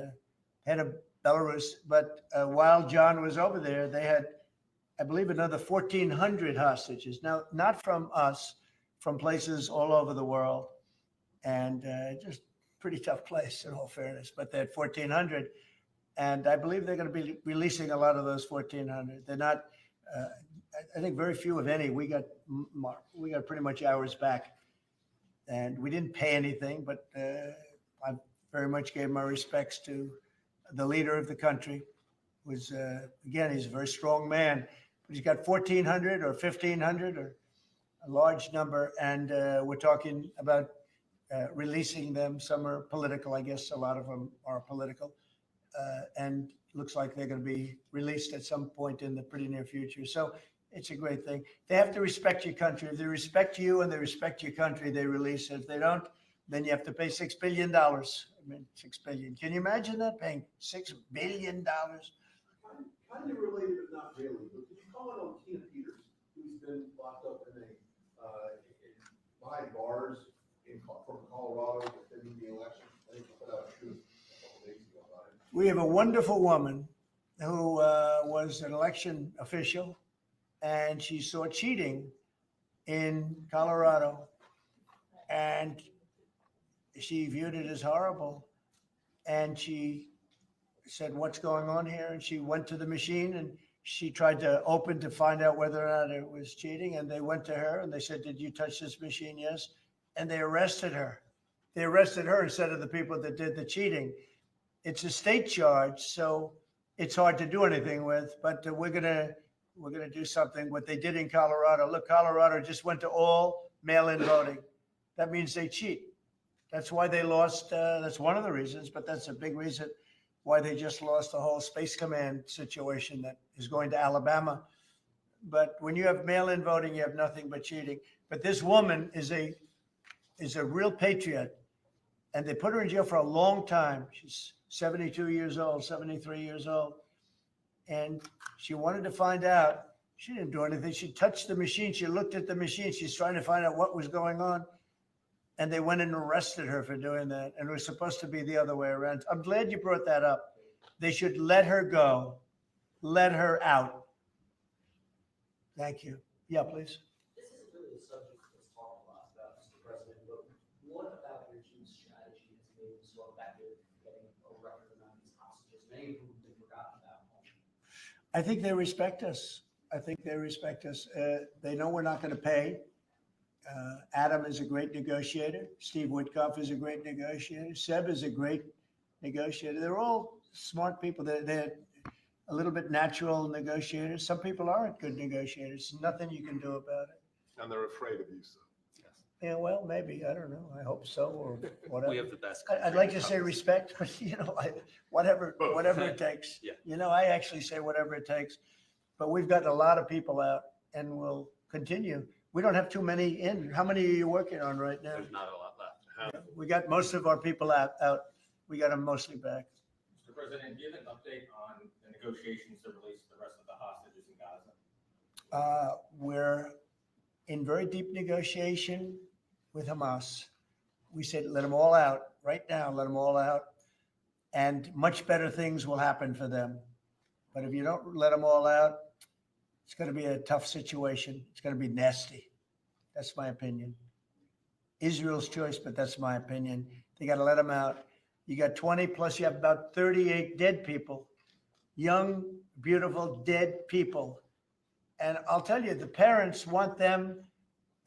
head of Belarus. But while John was over there, they had, I believe, another 1,400 hostages. Now, not from us, from places all over the world. And just pretty tough place in all fairness, but they had 1,400. And I believe they're going to be releasing a lot of those 1,400. They're not, I think very few, if any. We got pretty much ours back. And we didn't pay anything, but I very much gave my respects to the leader of the country. Was again, he's a very strong man, but he's got 1,400 or 1,500 or a large number. And we're talking about releasing them. Some are political, I guess a lot of them are political. And looks like they're going to be released at some point in the pretty near future. So it's a great thing. They have to respect your country. If they respect you and they respect your country, they release it. If they don't, then you have to pay $6 billion. I mean, $6 billion. Can you imagine that, paying $6 billion? Kind of related, but not really. But could you comment on Tina Peters, who's been locked up in behind bars from Colorado within the election? I think I put out a truth a couple days ago about it. We have a wonderful woman who was an election official, and she saw cheating in Colorado, and she viewed it as horrible. And she said, "What's going on here?" And she went to the machine and she tried to open to find out whether or not it was cheating. And they went to her and they said, "Did you touch this machine?" "Yes." And they arrested her. They arrested her instead of the people that did the cheating. It's a state charge, so it's hard to do anything with, but we're gonna do something. What they did in Colorado, look, Colorado just went to all mail-in voting. That means they cheat. That's why they lost, that's one of the reasons, but that's a big reason why they just lost the whole Space Command situation that is going to Alabama. But when you have mail-in voting, you have nothing but cheating. But this woman is a real patriot, and they put her in jail for a long time. She's 72 years old, 73 years old. And she wanted to find out. She didn't do anything. She touched the machine. She looked at the machine. She's trying to find out what was going on. And they went and arrested her for doing that. And it was supposed to be the other way around. I'm glad you brought that up. They should let her go, let her out. Thank you. Yeah, please. This isn't really a subject that's talked a lot about, Mr. President, but what about your team's strategy has made you so effective getting a record amount of these hostages, many of whom have been forgotten about? I think they respect us. I think they respect us. They know we're not going to pay. Adam is a great negotiator. Steve Witkoff is a great negotiator. Seb is a great negotiator. They're all smart people. They're a little bit natural negotiators. Some people aren't good negotiators. Nothing you can do about it. And they're afraid of you, sir. Yeah, well, maybe. I don't know. I hope so, or whatever. We have the best. I'd like to say respect, but whatever it takes. Yeah. I actually say whatever it takes. But we've got a lot of people out, and we'll continue. We don't have too many in. How many are you working on right now? There's not a lot left. We got most of our people out. We got them mostly back. Mr. President, do you have an update on the negotiations to release the rest of the hostages in Gaza? We're in very deep negotiation with Hamas. We said, let them all out right now, let them all out. And much better things will happen for them. But if you don't let them all out, it's going to be a tough situation. It's going to be nasty. That's my opinion. Israel's choice, but that's my opinion. They got to let them out. You got 20 plus you have about 38 dead people, young, beautiful, dead people. And I'll tell you, the parents want them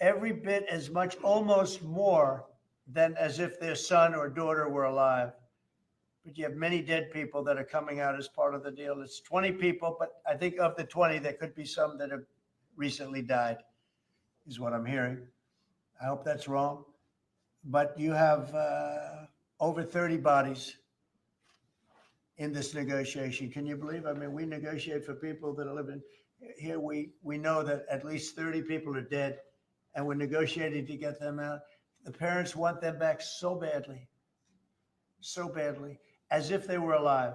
every bit as much, almost more than as if their son or daughter were alive. But you have many dead people that are coming out as part of the deal. It's 20 people, but I think of the 20, there could be some that have recently died, is what I'm hearing. I hope that's wrong. But you have over 30 bodies in this negotiation. Can you believe? I mean, we negotiate for people that are living here. We know that at least 30 people are dead, and we're negotiating to get them out. The parents want them back so badly, as if they were alive.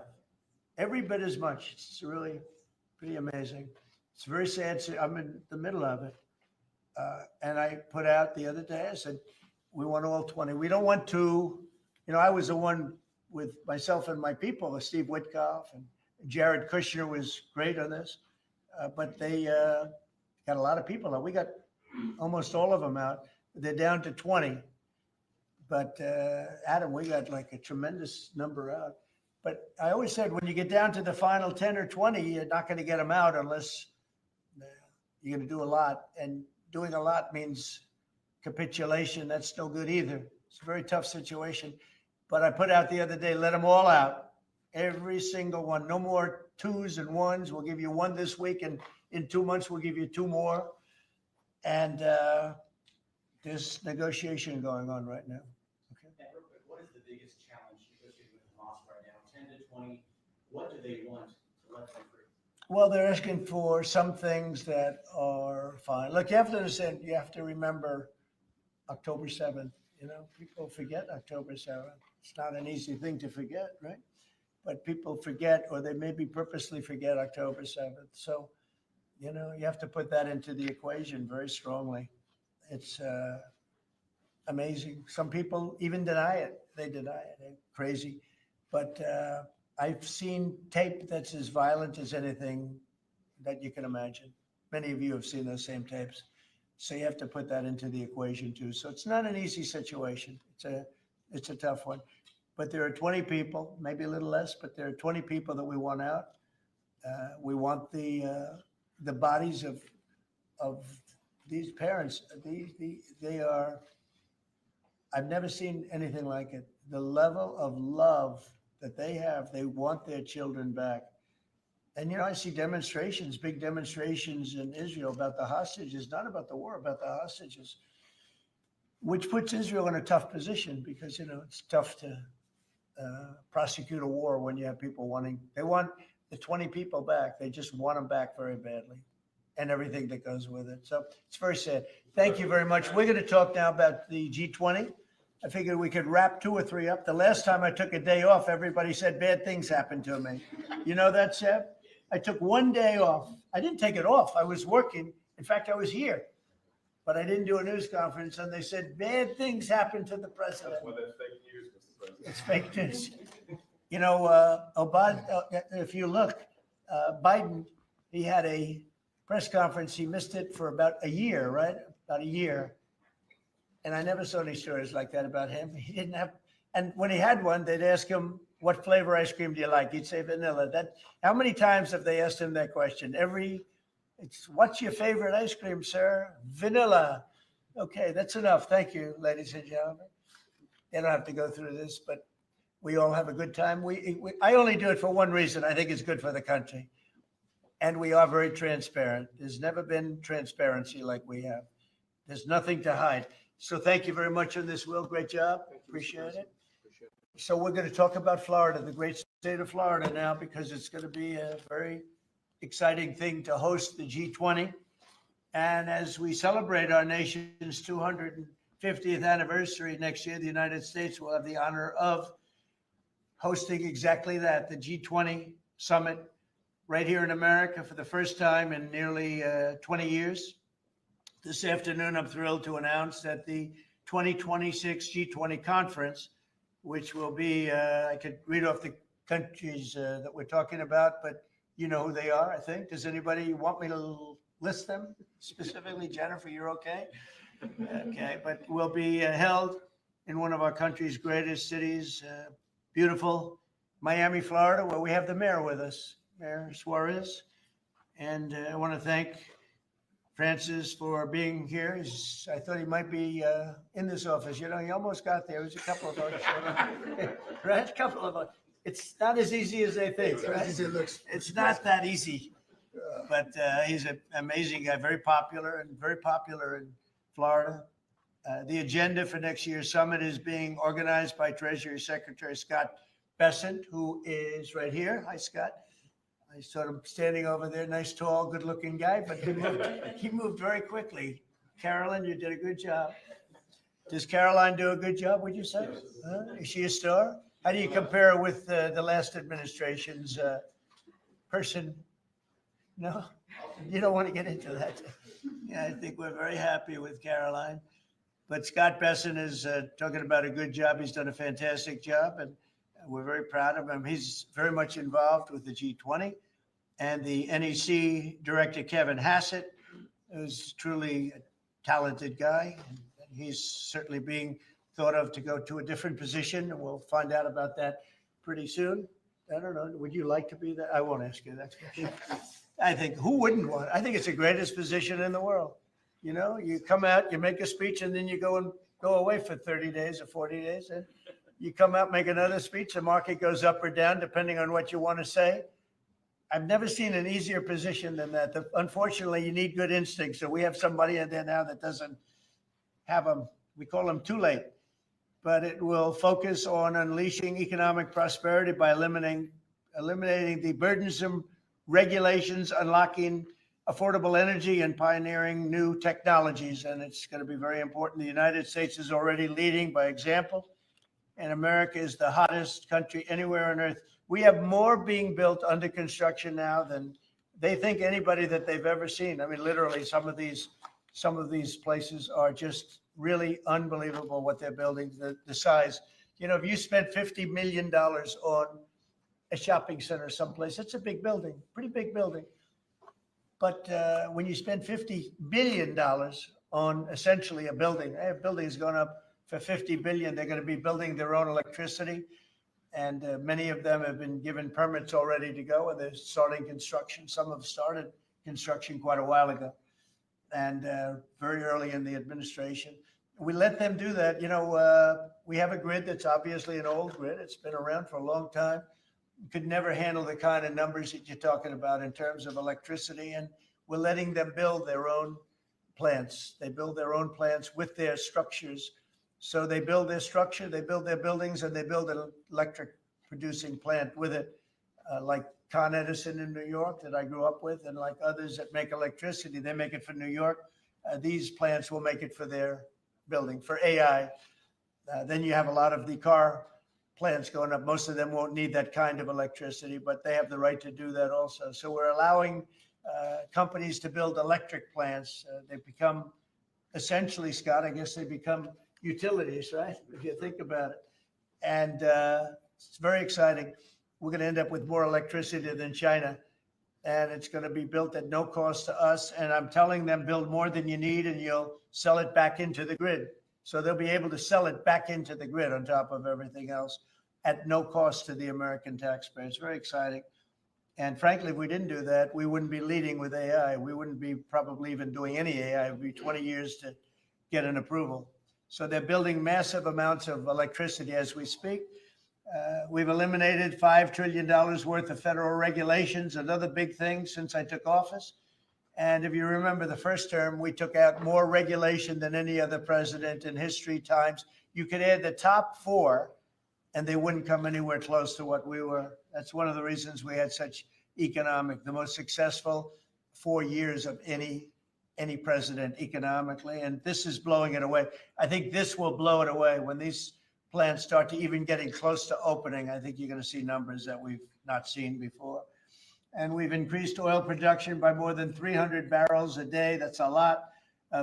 Every bit as much. It's really pretty amazing. It's very sad. I'm in the middle of it. And I put out the other day, I said, we want all 20. We don't want two. I was the one with myself and my people, Steve Witkoff and Jared Kushner was great on this. But they got a lot of people out. We got almost all of them out. They're down to 20. But Adam, we got like a tremendous number out. But I always said, when you get down to the final 10 or 20, you're not going to get them out unless you're going to do a lot. And doing a lot means capitulation. That's no good either. It's a very tough situation. But I put out the other day, let them all out. Every single one. No more twos and ones. We'll give you one this week, and in 2 months, we'll give you two more. And there's negotiation going on right now. Okay. And real quick, what is the biggest challenge negotiating with Hamas right now? 10 to 20, what do they want to let them free? Well, they're asking for some things that are fine. Look, you have to understand, you have to remember October 7th. People forget October 7th. It's not an easy thing to forget, right? But people forget, or they maybe purposely forget October 7th. So, you have to put that into the equation very strongly. It's amazing. Some people even deny it. They deny it. They're crazy. But I've seen tape that's as violent as anything that you can imagine. Many of you have seen those same tapes. So you have to put that into the equation too. So it's not an easy situation. It's a tough one. But there are 20 people, maybe a little less, but there are 20 people that we want out. We want the bodies of these parents. They are, I've never seen anything like it. The level of love that they have, they want their children back. And, I see demonstrations, big demonstrations in Israel about the hostages, not about the war, about the hostages, which puts Israel in a tough position because, it's tough to prosecute a war when you have people they want the 20 people back. They just want them back very badly and everything that goes with it. So it's very sad. Thank you very much. We're going to talk now about the G20. I figured we could wrap 2 or 3 up. The last time I took a day off, everybody said bad things happened to me. You know that, Seb? I took 1 day off. I didn't take it off. I was working. In fact, I was here. But I didn't do a news conference, and they said bad things happened to the president. That's why that's fake news, Mr. President. It's fake news. If you look, Biden, he had a press conference. He missed it for about a year, right? About a year. And I never saw any stories like that about him. He didn't have, and when he had one, they'd ask him, what flavor ice cream do you like? He'd say vanilla. How many times have they asked him that question? What's your favorite ice cream, sir? Vanilla. Okay, that's enough. Thank you, ladies and gentlemen. They don't have to go through this, but we all have a good time. I only do it for one reason. I think it's good for the country. And we are very transparent. There's never been transparency like we have. There's nothing to hide. So thank you very much on this, Will. Great job. Appreciate it. So we're going to talk about Florida, the great state of Florida now, because it's going to be a very exciting thing to host the G20. And as we celebrate our nation's 250th anniversary next year, the United States will have the honor of hosting exactly that, the G20 summit right here in America for the first time in nearly 20 years. This afternoon, I'm thrilled to announce that the 2026 G20 conference, which will be, I could read off the countries that we're talking about, but you know who they are, I think. Does anybody want me to list them specifically? Jennifer, you're okay? Okay, but will be held in one of our country's greatest cities, beautiful Miami, Florida, where we have the mayor with us, Mayor Suarez. And I want to thank Francis for being here. I thought he might be in this office. He almost got there. It was a couple of us. Right? A couple of us. It's not as easy as they think, right? It's not that easy. But he's an amazing guy, very popular in Florida. The agenda for next year's summit is being organized by Treasury Secretary Scott Bessent, who is right here. Hi, Scott. I saw him standing over there, nice, tall, good-looking guy, but he moved very quickly. Carolyn, you did a good job. Does Caroline do a good job, would you say? Is she a star? How do you compare with the last administration's person? No? You don't want to get into that. Yeah, I think we're very happy with Caroline. But Scott Bessent is talking about a good job. He's done a fantastic job, and we're very proud of him. He's very much involved with the G20, and the NEC director, Kevin Hassett, who's truly a talented guy. And he's certainly being thought of to go to a different position, and we'll find out about that pretty soon. I don't know. Would you like to be that? I won't ask you that question. I think, who wouldn't want it? I think it's the greatest position in the world. You come out, you make a speech, and then you go away for 30 days or 40 days, and you come out, make another speech, the market goes up or down, depending on what you want to say. I've never seen an easier position than that. Unfortunately, you need good instincts. So we have somebody in there now that doesn't have them. We call them too late. But it will focus on unleashing economic prosperity by eliminating the burdensome regulations, unlocking affordable energy, and pioneering new technologies. And it's going to be very important. The United States is already leading by example, and America is the hottest country anywhere on earth. We have more being built under construction now than they think anybody that they've ever seen. I mean, literally, some of these places are just really unbelievable what they're building, the size. If you spent $50 million on a shopping center someplace, it's a big building, pretty big building. But when you spend $50 billion on essentially a building, a building is going up for $50 billion. They're going to be building their own electricity. And many of them have been given permits already to go, and they're starting construction. Some have started construction quite a while ago, and very early in the administration. We let them do that. You know, we have a grid that's obviously an old grid. It's been around for a long time. You could never handle the kind of numbers that you're talking about in terms of electricity, and we're letting them build their own plants. They build their own plants with their structures. So they build their structure, they build their buildings, and they build an electric producing plant with it, like Con Edison in New York that I grew up with, and like others that make electricity. They make it for New York. These plants will make it for their building, for AI. Then you have a lot of the car plants going up. Most of them won't need that kind of electricity, but they have the right to do that also. So we're allowing companies to build electric plants. They become essentially, Scott, I guess they become utilities, right? If you think about it. And it's very exciting. We're going to end up with more electricity than China, and it's going to be built at no cost to us. And I'm telling them, build more than you need and you'll sell it back into the grid. So they'll be able to sell it back into the grid on top of everything else at no cost to the American taxpayer. It's very exciting. And frankly, if we didn't do that, we wouldn't be leading with AI. We wouldn't be probably even doing any AI. It would be 20 years to get an approval. So they're building massive amounts of electricity as we speak. We've eliminated $5 trillion worth of federal regulations, another big thing since I took office. And if you remember the first term, we took out more regulation than any other president in history times. You could add the top four and they wouldn't come anywhere close to what we were. That's one of the reasons we had such the most successful 4 years of any president economically. And this is blowing it away. I think this will blow it away when these plants start to even getting close to opening. I think you're going to see numbers that we've not seen before. And we've increased oil production by more than 300 barrels a day. That's a lot.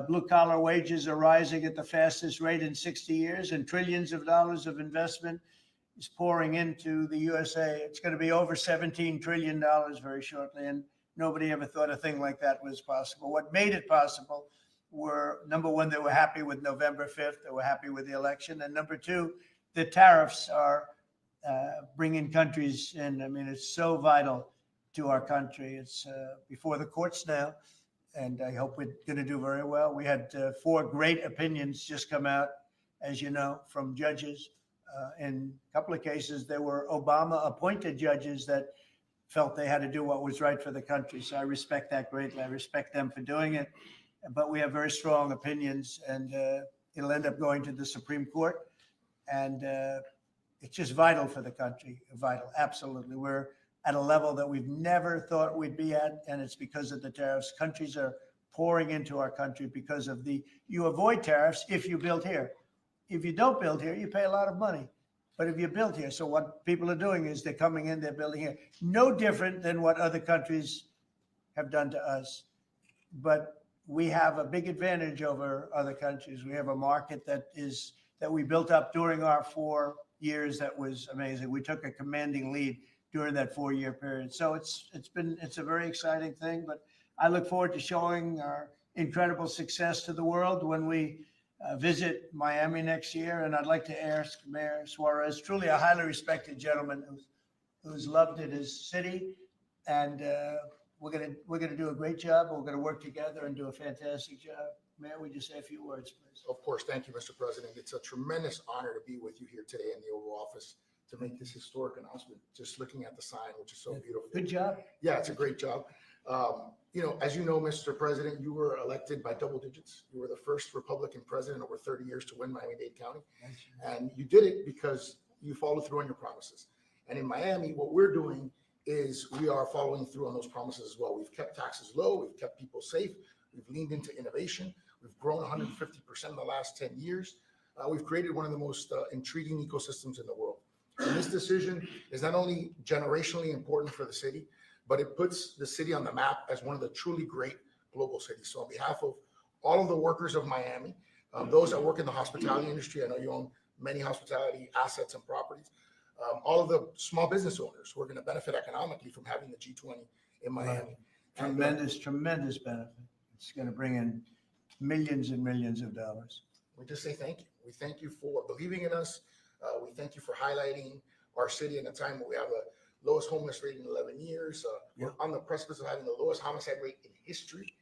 Blue collar wages are rising at the fastest rate in 60 years, and trillions of dollars of investment is pouring into the USA. It's going to be over $17 trillion very shortly. And nobody ever thought a thing like that was possible. What made it possible were, number one, they were happy with November 5th. They were happy with the election. And number two, the tariffs are bringing countries in. I mean, it's so vital to our country. It's before the courts now, and I hope we're going to do very well. We had 4 great opinions just come out, as you know, from judges. In a couple of cases, there were Obama-appointed judges that felt they had to do what was right for the country. So I respect that greatly. I respect them for doing it. But we have very strong opinions, and it'll end up going to the Supreme Court. And it's just vital for the country. Vital, absolutely. We're at a level that we've never thought we'd be at, and it's because of the tariffs. Countries are pouring into our country because of you avoid tariffs if you build here. If you don't build here, you pay a lot of money. But if you build here, so what people are doing is they're coming in, they're building here. No different than what other countries have done to us. But we have a big advantage over other countries. We have a market that we built up during our 4 years. That was amazing. We took a commanding lead during that 4-year period. So it's a very exciting thing, but I look forward to showing our incredible success to the world when we visit Miami next year. And I'd like to ask Mayor Suarez, truly a highly respected gentleman who's loved in his city. And we're gonna do a great job. We're gonna work together and do a fantastic job. Mayor, would you say a few words, please? Of course. Thank you, Mr. President. It's a tremendous honor to be with you here today in the Oval Office to make this historic announcement. Just looking at the sign, which is so beautiful. Good job. Yeah, it's a great job. As you know, Mr. President, you were elected by double digits. You were the first Republican president over 30 years to win Miami-Dade County. And you did it because you followed through on your promises. And in Miami, what we're doing is we are following through on those promises as well. We've kept taxes low. We've kept people safe. We've leaned into innovation. We've grown 150% in the last 10 years. We've created one of the most intriguing ecosystems in the world. And this decision is not only generationally important for the city, but it puts the city on the map as one of the truly great global cities. So on behalf of all of the workers of Miami, those that work in the hospitality industry, I know you own many hospitality assets and properties, all of the small business owners who are going to benefit economically from having the G20 in Miami. tremendous, tremendous benefit. It's going to bring in millions and millions of dollars. We just say thank you. We thank you for believing in us. We thank you for highlighting our city in a time where we have the lowest homeless rate in 11 years. We're on the precipice of having the lowest homicide rate in history,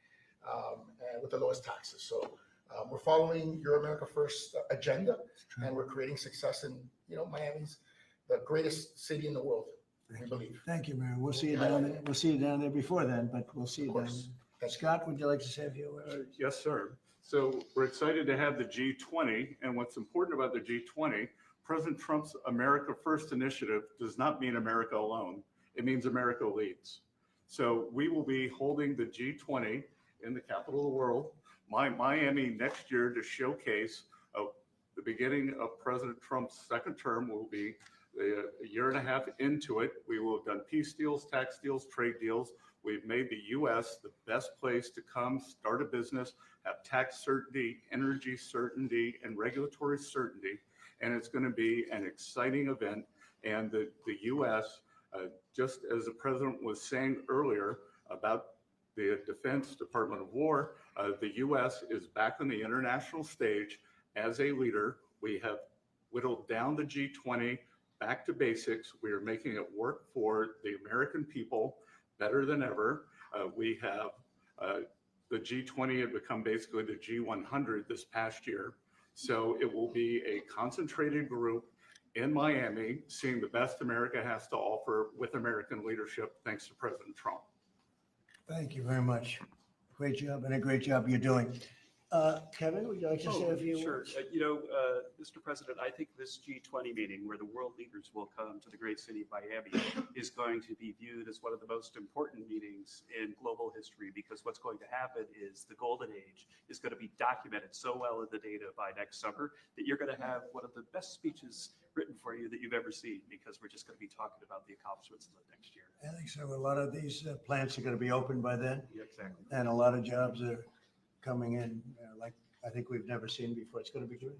and with the lowest taxes. So we're following your America First agenda, and we're creating success in, Miami's the greatest city in the world, we believe. Thank you, Mayor. We'll see you down there. We'll see you down there before then, but we'll see you down there. Scott, would you like to say a few words? Yes, sir. So we're excited to have the G20, and what's important about the G20, President Trump's America First initiative does not mean America alone. It means America leads. So we will be holding the G20 in the capital of the world, Miami, next year to showcase the beginning of President Trump's second term. Will be a year and a half into it. We will have done peace deals, tax deals, trade deals. We've made the U.S. the best place to come, start a business, have tax certainty, energy certainty, and regulatory certainty. And it's going to be an exciting event. And the U.S., just as the president was saying earlier about the Defense Department of War, the U.S. is back on the international stage as a leader. We have whittled down the G20 back to basics. We are making it work for the American people better than ever. We have the G20 had become basically the G100 this past year. So it will be a concentrated group in Miami, seeing the best America has to offer with American leadership, thanks to President Trump. Thank you very much. Great job, and a great job you're doing. Kevin, would you like to say a few Sure. words? Mr. President, I think this G20 meeting where the world leaders will come to the great city of Miami is going to be viewed as one of the most important meetings in global history, because what's going to happen is the golden age is going to be documented so well in the data by next summer that you're going to have one of the best speeches written for you that you've ever seen, because we're just going to be talking about the accomplishments of the next year. I think so. A lot of these plants are going to be open by then, Yeah, exactly. and a lot of jobs are coming in like I think we've never seen before. It's going to be good.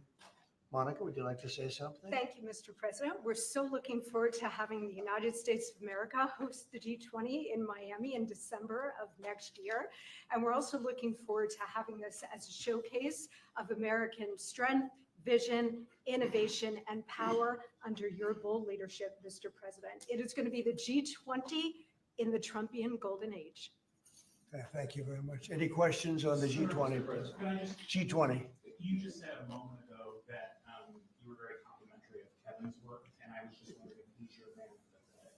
Monica, would you like to say something? Thank you, Mr. President. We're so looking forward to having the United States of America host the G20 in Miami in December of next year. And we're also looking forward to having this as a showcase of American strength, vision, innovation, and power under your bold leadership, Mr. President. It is going to be the G20 in the Trumpian golden age. Thank you very much. Any questions on the G20, President? Can I just- G20. You just said a moment ago that you were very complimentary of Kevin's work, and I was just wondering if he's your man for the Fed.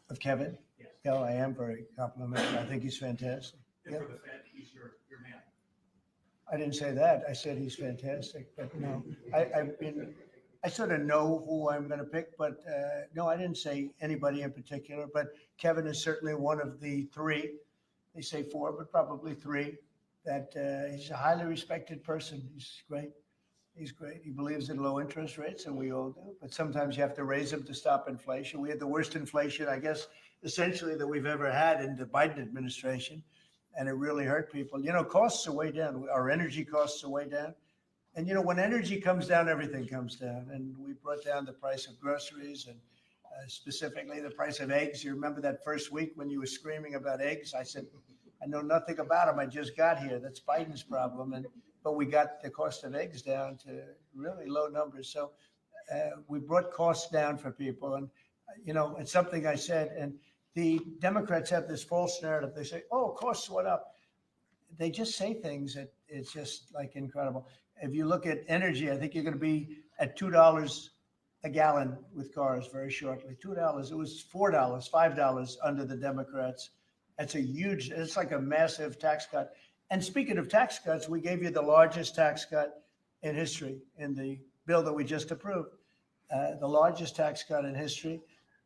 Of Kevin? Yes. Yeah, I am very complimentary. I think he's fantastic. And Yeah. for the Fed, he's your man. I didn't say that. I said he's fantastic, but no, I sort of know who I'm going to pick, but no, I didn't say anybody in particular, but Kevin is certainly one of the three. They say four, but probably three, that he's a highly respected person. He's great. He's great. He believes in low interest rates, and we all do, but sometimes you have to raise them to stop inflation. We had the worst inflation, I guess, essentially that we've ever had in the Biden administration. And it really hurt people. Costs are way down. Our energy costs are way down. And, when energy comes down, everything comes down. And we brought down the price of groceries and specifically the price of eggs. You remember that first week when you were screaming about eggs? I said, I know nothing about them. I just got here. That's Biden's problem. But we got the cost of eggs down to really low numbers. So we brought costs down for people. And, it's something I said. And the Democrats have this false narrative. They say, oh, costs went up. They just say things that it's just like incredible. If you look at energy, I think you're going to be at $2 a gallon with cars very shortly. $2. It was $4, $5 under the Democrats. It's like a massive tax cut. And speaking of tax cuts, we gave you the largest tax cut in history in the bill that we just approved, the largest tax cut in history.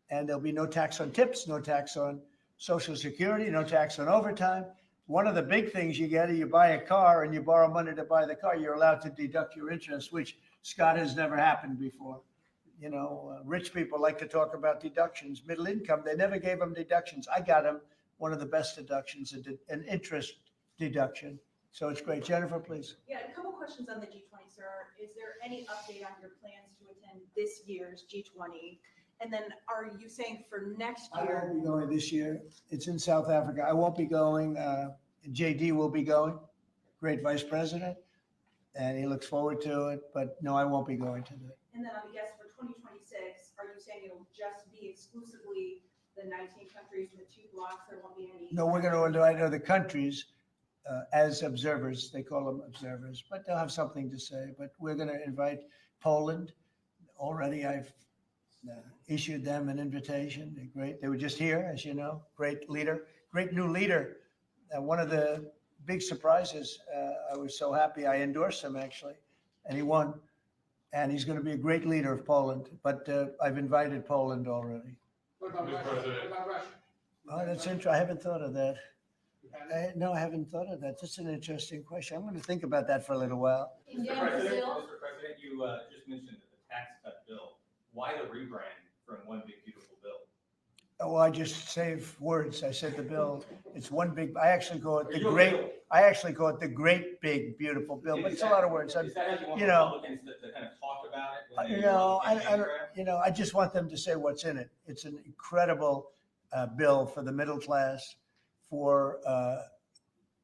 And there'll be no tax on tips, no tax on Social Security, no tax on overtime. One of the big things you get is you buy a car and you borrow money to buy the car, you're allowed to deduct your interest, which, Scott, has never happened before. Rich people like to talk about deductions. Middle income, they never gave them deductions. I got them one of the best deductions, an interest deduction. So it's great. Jennifer, please. Yeah, a couple questions on the G20, sir. Is there any update on your plans to attend this year's G20? And then are you saying for next I year? won't be going this year. It's in South Africa. I won't be going. JD will be going, great vice president, and he looks forward to it. But no, I won't be going to that. And then I guess for 2026, are you saying it'll just be exclusively the 19 countries and the 2 blocks? There won't be any? No, we're going to invite other countries as observers. They call them observers, but they'll have something to say. But we're going to invite Poland. Already I've issued them an invitation. They're great. They were just here, as you know. Great leader, great new leader. One of the big surprises, I was so happy. I endorsed him actually, and he won. And he's going to be a great leader of Poland. But I've invited Poland already. What about Russia? What about Russia? Oh, that's interesting. I haven't thought of that. No, I haven't thought of that. That's an interesting question. I'm going to think about that for a little while. Mr. President, you just mentioned the tax cut bill. Why the rebrand from One Big Beautiful Bill? Oh, I just saved words. I said the bill. It's one big. I actually call it the great. I actually call it the great big beautiful bill. But it's a lot of words. Is that how you want You know, Republicans to kind of talk about it? you know, I don't. You know, I just want them to say what's in it. It's an incredible bill for the middle class, for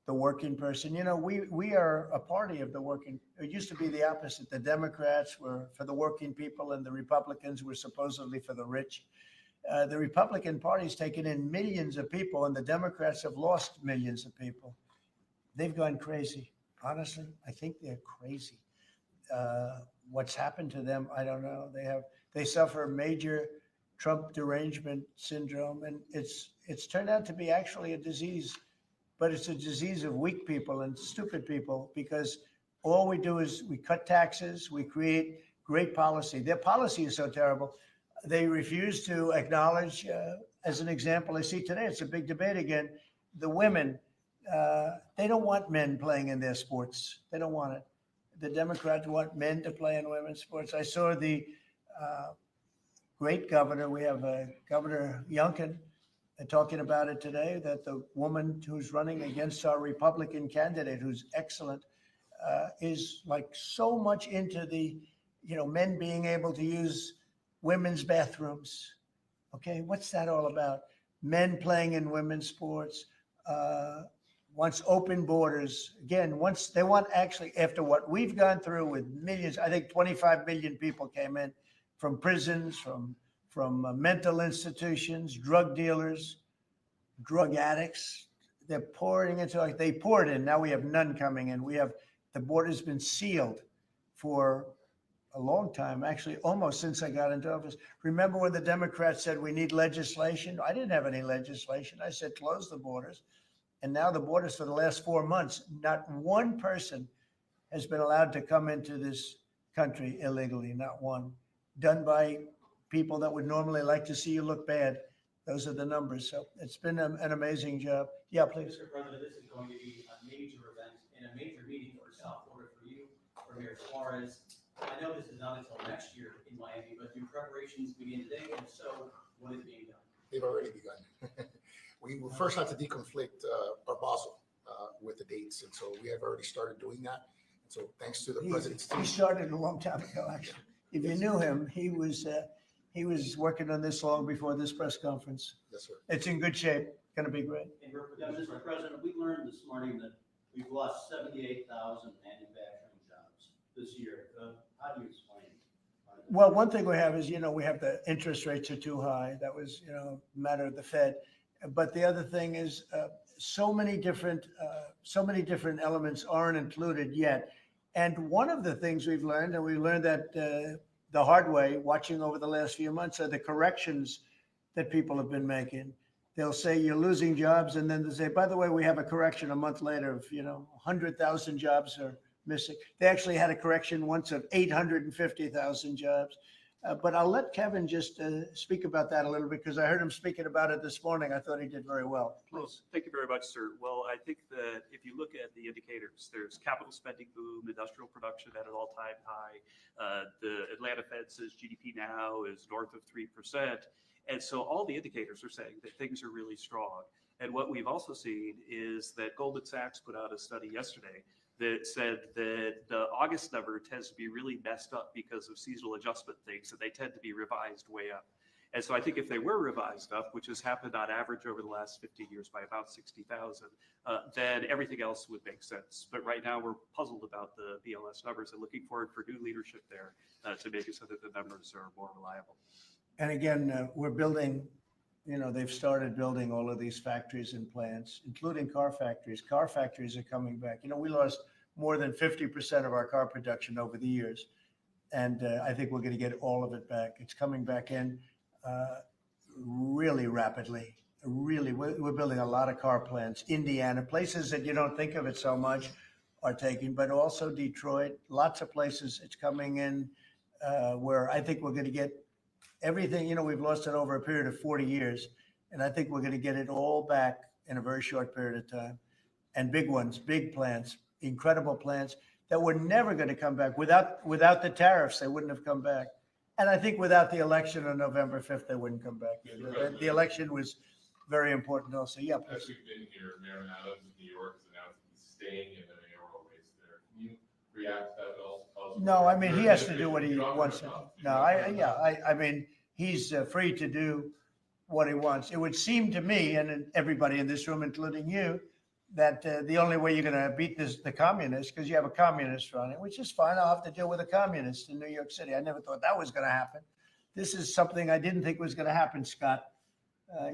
the working person. You know, we are a party of the working. It used to be the opposite. The Democrats were for the working people, and the Republicans were supposedly for the rich. The Republican Party's taken in millions of people, and the Democrats have lost millions of people. They've gone crazy. Honestly, I think they're crazy. What's happened to them, I don't know. They suffer major Trump derangement syndrome, and it's turned out to be actually a disease, but it's a disease of weak people and stupid people, because all we do is we cut taxes, we create great policy. Their policy is so terrible. They refuse to acknowledge, as an example, I see today, it's a big debate again, the women, they don't want men playing in their sports. They don't want it. The Democrats want men to play in women's sports. I saw the great governor, we have Governor Youngkin, talking about it today, that the woman who's running against our Republican candidate, who's excellent, is like so much into the, you know, men being able to use women's bathrooms. Okay, what's that all about? Men playing in women's sports, wants open borders. Again, once they want, actually, after what we've gone through with millions, I think 25 million people came in from prisons, from mental institutions, drug dealers, drug addicts. They're pouring into, like they poured in. Now we have none coming in. The border's been sealed for a long time, actually, almost since I got into office. Remember when the Democrats said we need legislation? I didn't have any legislation. I said close the borders. And now the borders for the last 4 months, not one person has been allowed to come into this country illegally, not one. Done by people that would normally like to see you look bad. Those are the numbers. So it's been an amazing job. Yeah, please. Mr. President, this is going to be a major event and a major meeting for South Florida, for you, for Mayor Suarez. I know this is not until next year in Miami, but do preparations begin today? And if so, what is being done? They've already begun. We will first have to deconflict our Basel with the dates, and so we have already started doing that. And so thanks to the president's team. He started a long time ago, actually. If you knew him, he was working on this long before this press conference. Yes, sir. It's in good shape. Going to be great. Yeah, Mr. President, we learned this morning that we've lost 78,000 manufacturing jobs this year. How do you explain? Well, one thing we have is, you know, we have the interest rates are too high. That was, you know, a matter of the Fed. But the other thing is so many different elements aren't included yet. And one of the things we've learned, and we learned that the hard way, watching over the last few months, are the corrections that people have been making. They'll say you're losing jobs, and then they'll say, by the way, we have a correction a month later of, you know, 100,000 jobs are missing. They actually had a correction once of 850,000 jobs. But I'll let Kevin just speak about that a little bit, because I heard him speaking about it this morning. I thought he did very well. Well, thank you very much, sir. Well, I think that if you look at the indicators, there's capital spending boom, industrial production at an all-time high. The Atlanta Fed says GDP now is north of 3%. And so all the indicators are saying that things are really strong. And what we've also seen is that Goldman Sachs put out a study yesterday that said that the August number tends to be really messed up because of seasonal adjustment things, and they tend to be revised way up. And so I think if they were revised up, which has happened on average over the last 50 years by about 60,000, then everything else would make sense. But right now we're puzzled about the BLS numbers and looking forward for new leadership there to make it so that the numbers are more reliable. And again, we're building, they've started building all of these factories and plants, including car factories. Car factories are coming back. We lost more than 50% of our car production over the years. And I think we're going to get all of it back. It's coming back in really rapidly. We're building a lot of car plants. Indiana, places that you don't think of it so much are taking, but also Detroit, lots of places it's coming in where I think we're going to get everything. We've lost it over a period of 40 years, and I think we're going to get it all back in a very short period of time. And big ones, big plants, incredible plants that were never going to come back. Without the tariffs, they wouldn't have come back. And I think without the election on November 5th, they wouldn't come back either. The election was very important also. Yeah, please. As we've been here, Mayor Adams of New York has announced that he's staying in the mayoral race there. Can you react to that at all? No, I mean, he has to do what he wants to do. No, I mean, he's free to do what he wants. It would seem to me, and everybody in this room, including you, that the only way you're going to beat the communists, because you have a communist running, which is fine. I'll have to deal with a communist in New York City. I never thought that was going to happen. This is something I didn't think was going to happen, Scott.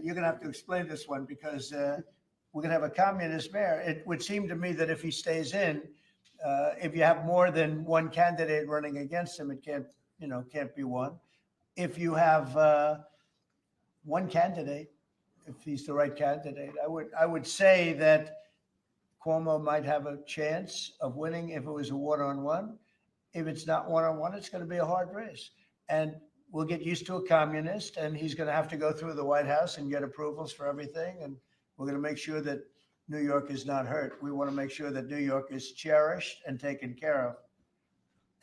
You're going to have to explain this one, because we're going to have a communist mayor. It would seem to me that if he stays in, if you have more than one candidate running against him, it can't be one. If you have one candidate, if he's the right candidate, I would say that Cuomo might have a chance of winning if it was a one-on-one. If it's not one-on-one, it's going to be a hard race. And we'll get used to a communist, and he's going to have to go through the White House and get approvals for everything. And we're going to make sure that New York is not hurt. We want to make sure that New York is cherished and taken care of.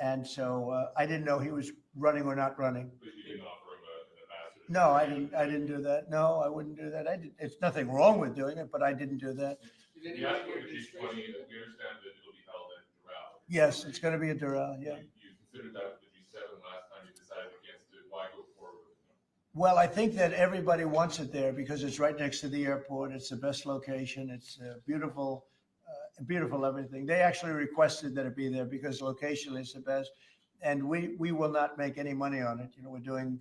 And so I didn't know he was running or not running. But you didn't offer him an ambassador? No, I didn't do that. No, I wouldn't do that. It's nothing wrong with doing it, but I didn't do that. You asked for the G20, we understand that it'll be held in Doral. Yes, it's going to be a Doral, yeah. You considered that with the G7 last time you decided against it. Why go forward with it? Well, I think that everybody wants it there because it's right next to the airport. It's the best location. It's beautiful everything. They actually requested that it be there because location is the best. And we will not make any money on it. We're doing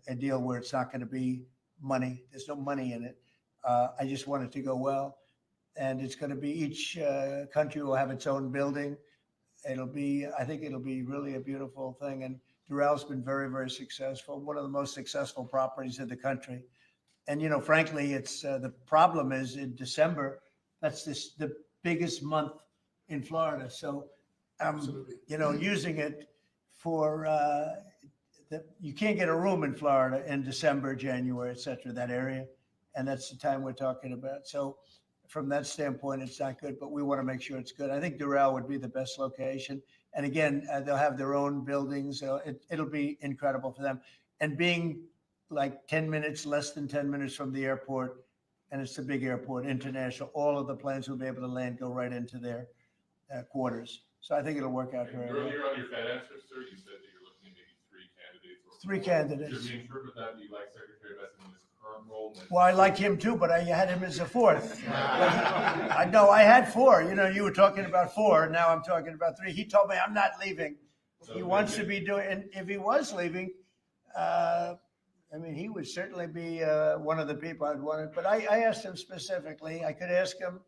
a deal where it's not going to be money. There's no money in it. I just want it to go well. And it's going to be each country will have its own building. I think it'll be really a beautiful thing. And Doral's been very, very successful. One of the most successful properties in the country. And, frankly, it's the problem is in December, that's the biggest month in Florida. So using it for you can't get a room in Florida in December, January, et cetera, that area. And that's the time we're talking about. So from that standpoint, it's not good, but we want to make sure it's good. I think Doral would be the best location. And again, they'll have their own buildings. It'll be incredible for them. And being like less than 10 minutes from the airport, and it's a big airport, international, all of the planes will be able to land, go right into their quarters. So I think it'll work out very well. Earlier on your Fed answer, sir, you said that you're looking at maybe three candidates. Three candidates. Should we interpret that you like Secretary Bessent in his current role? Well, I like him too, but I had him as a fourth. I know I had four. You were talking about four. Now I'm talking about three. He told me I'm not leaving. He wants to be doing, and if he was leaving, he would certainly be one of the people I'd wanted. But I asked him specifically. I could ask him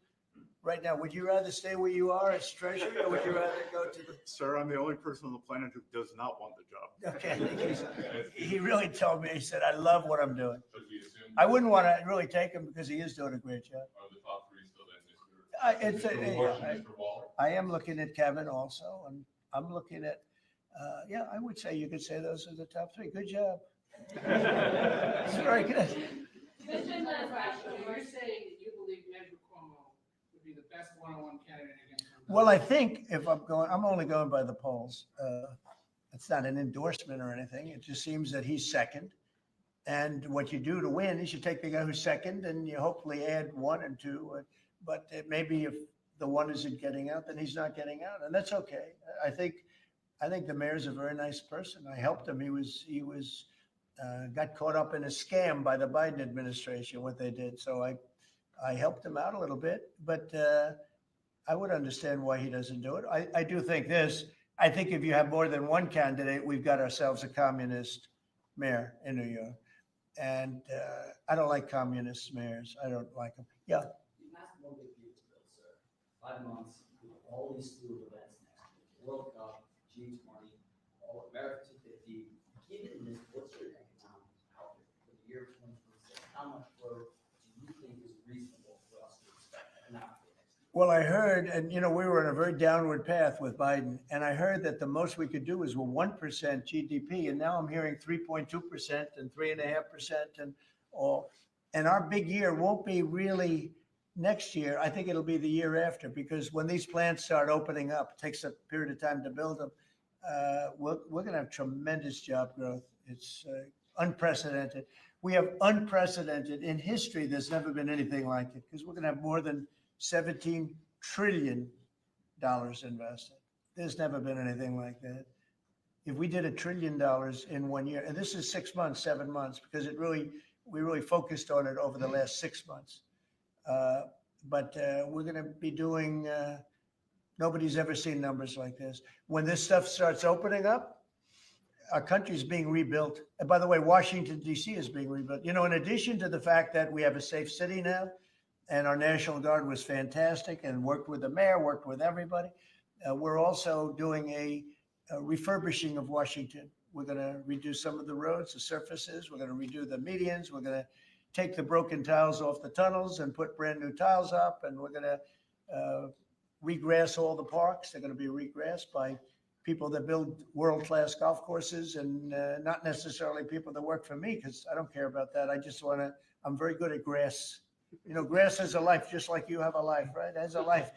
right now, would you rather stay where you are as treasurer, or would you rather go to the... Sir, I'm the only person on the planet who does not want the job. Okay. He really told me, he said, I love what I'm doing. I wouldn't want to really take him because he is doing a great job. Are the top three still then, I am looking at Kevin also, and I'm looking at, I would say you could say those are the top three. Good job. It's very good. You're saying that you believe Andrew Cuomo would be the best one-on-one candidate against him? Well, I think if I'm only going by the polls. It's not an endorsement or anything. It just seems that he's second. And what you do to win is you take the guy who's second and you hopefully add one and two. But maybe if the one isn't getting out, then he's not getting out. And that's okay. I think the mayor's a very nice person. I helped him. He was got caught up in a scam by the Biden administration, what they did. So I helped him out a little bit, but I would understand why he doesn't do it. I do think this. I think if you have more than one candidate, we've got ourselves a communist mayor in New York. And I don't like communist mayors. I don't like them. Yeah. You passed one big beautiful bill, sir. 5 months, with all these slew of events next week, World Cup, G20, all America 250. Given this, what's your economic outlook for the year 2026? How much growth do you think is reasonable for us to expect economically? Well, I heard, and we were on a very downward path with Biden, and I heard that the most we could do is 1% GDP, and now I'm hearing 3.2% and 3.5% and all. And our big year won't be really next year. I think it'll be the year after, because when these plants start opening up, it takes a period of time to build them. We're going to have tremendous job growth. It's unprecedented. We have unprecedented in history. There's never been anything like it, because we're going to have more than $17 trillion invested. There's never been anything like that. If we did $1 trillion in 1 year, and this is 6 months, 7 months, because we really focused on it over the last 6 months. But we're going to be doing, nobody's ever seen numbers like this. When this stuff starts opening up, our country's being rebuilt. And by the way, Washington, D.C. is being rebuilt. In addition to the fact that we have a safe city now, and our National Guard was fantastic and worked with the mayor, worked with everybody. We're also doing a refurbishing of Washington. We're going to redo some of the roads, the surfaces. We're going to redo the medians. We're going to take the broken tiles off the tunnels and put brand new tiles up. And we're going to regrass all the parks. They're going to be regrassed by people that build world-class golf courses, and not necessarily people that work for me, because I don't care about that. I just want to, I'm very good at grass. Grass has a life, just like you have a life, right? It has a life.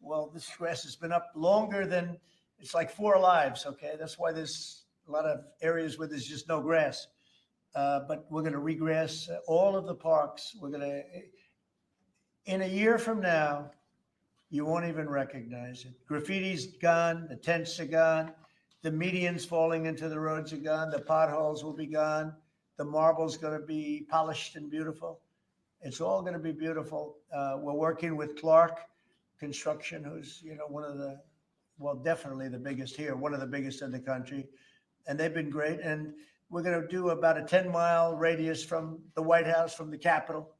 Well, this grass has been up longer than, it's like 4 lives, okay? That's why there's a lot of areas where there's just no grass. But we're going to regrass all of the parks. We're going to, in a year from now, you won't even recognize it. Graffiti's gone, the tents are gone, the medians falling into the roads are gone, the potholes will be gone, the marble's going to be polished and beautiful. It's all going to be beautiful. We're working with Clark Construction, who's, one of the, well, definitely the biggest here, one of the biggest in the country. And they've been great. And we're going to do about a 10-mile radius from the White House, from the Capitol,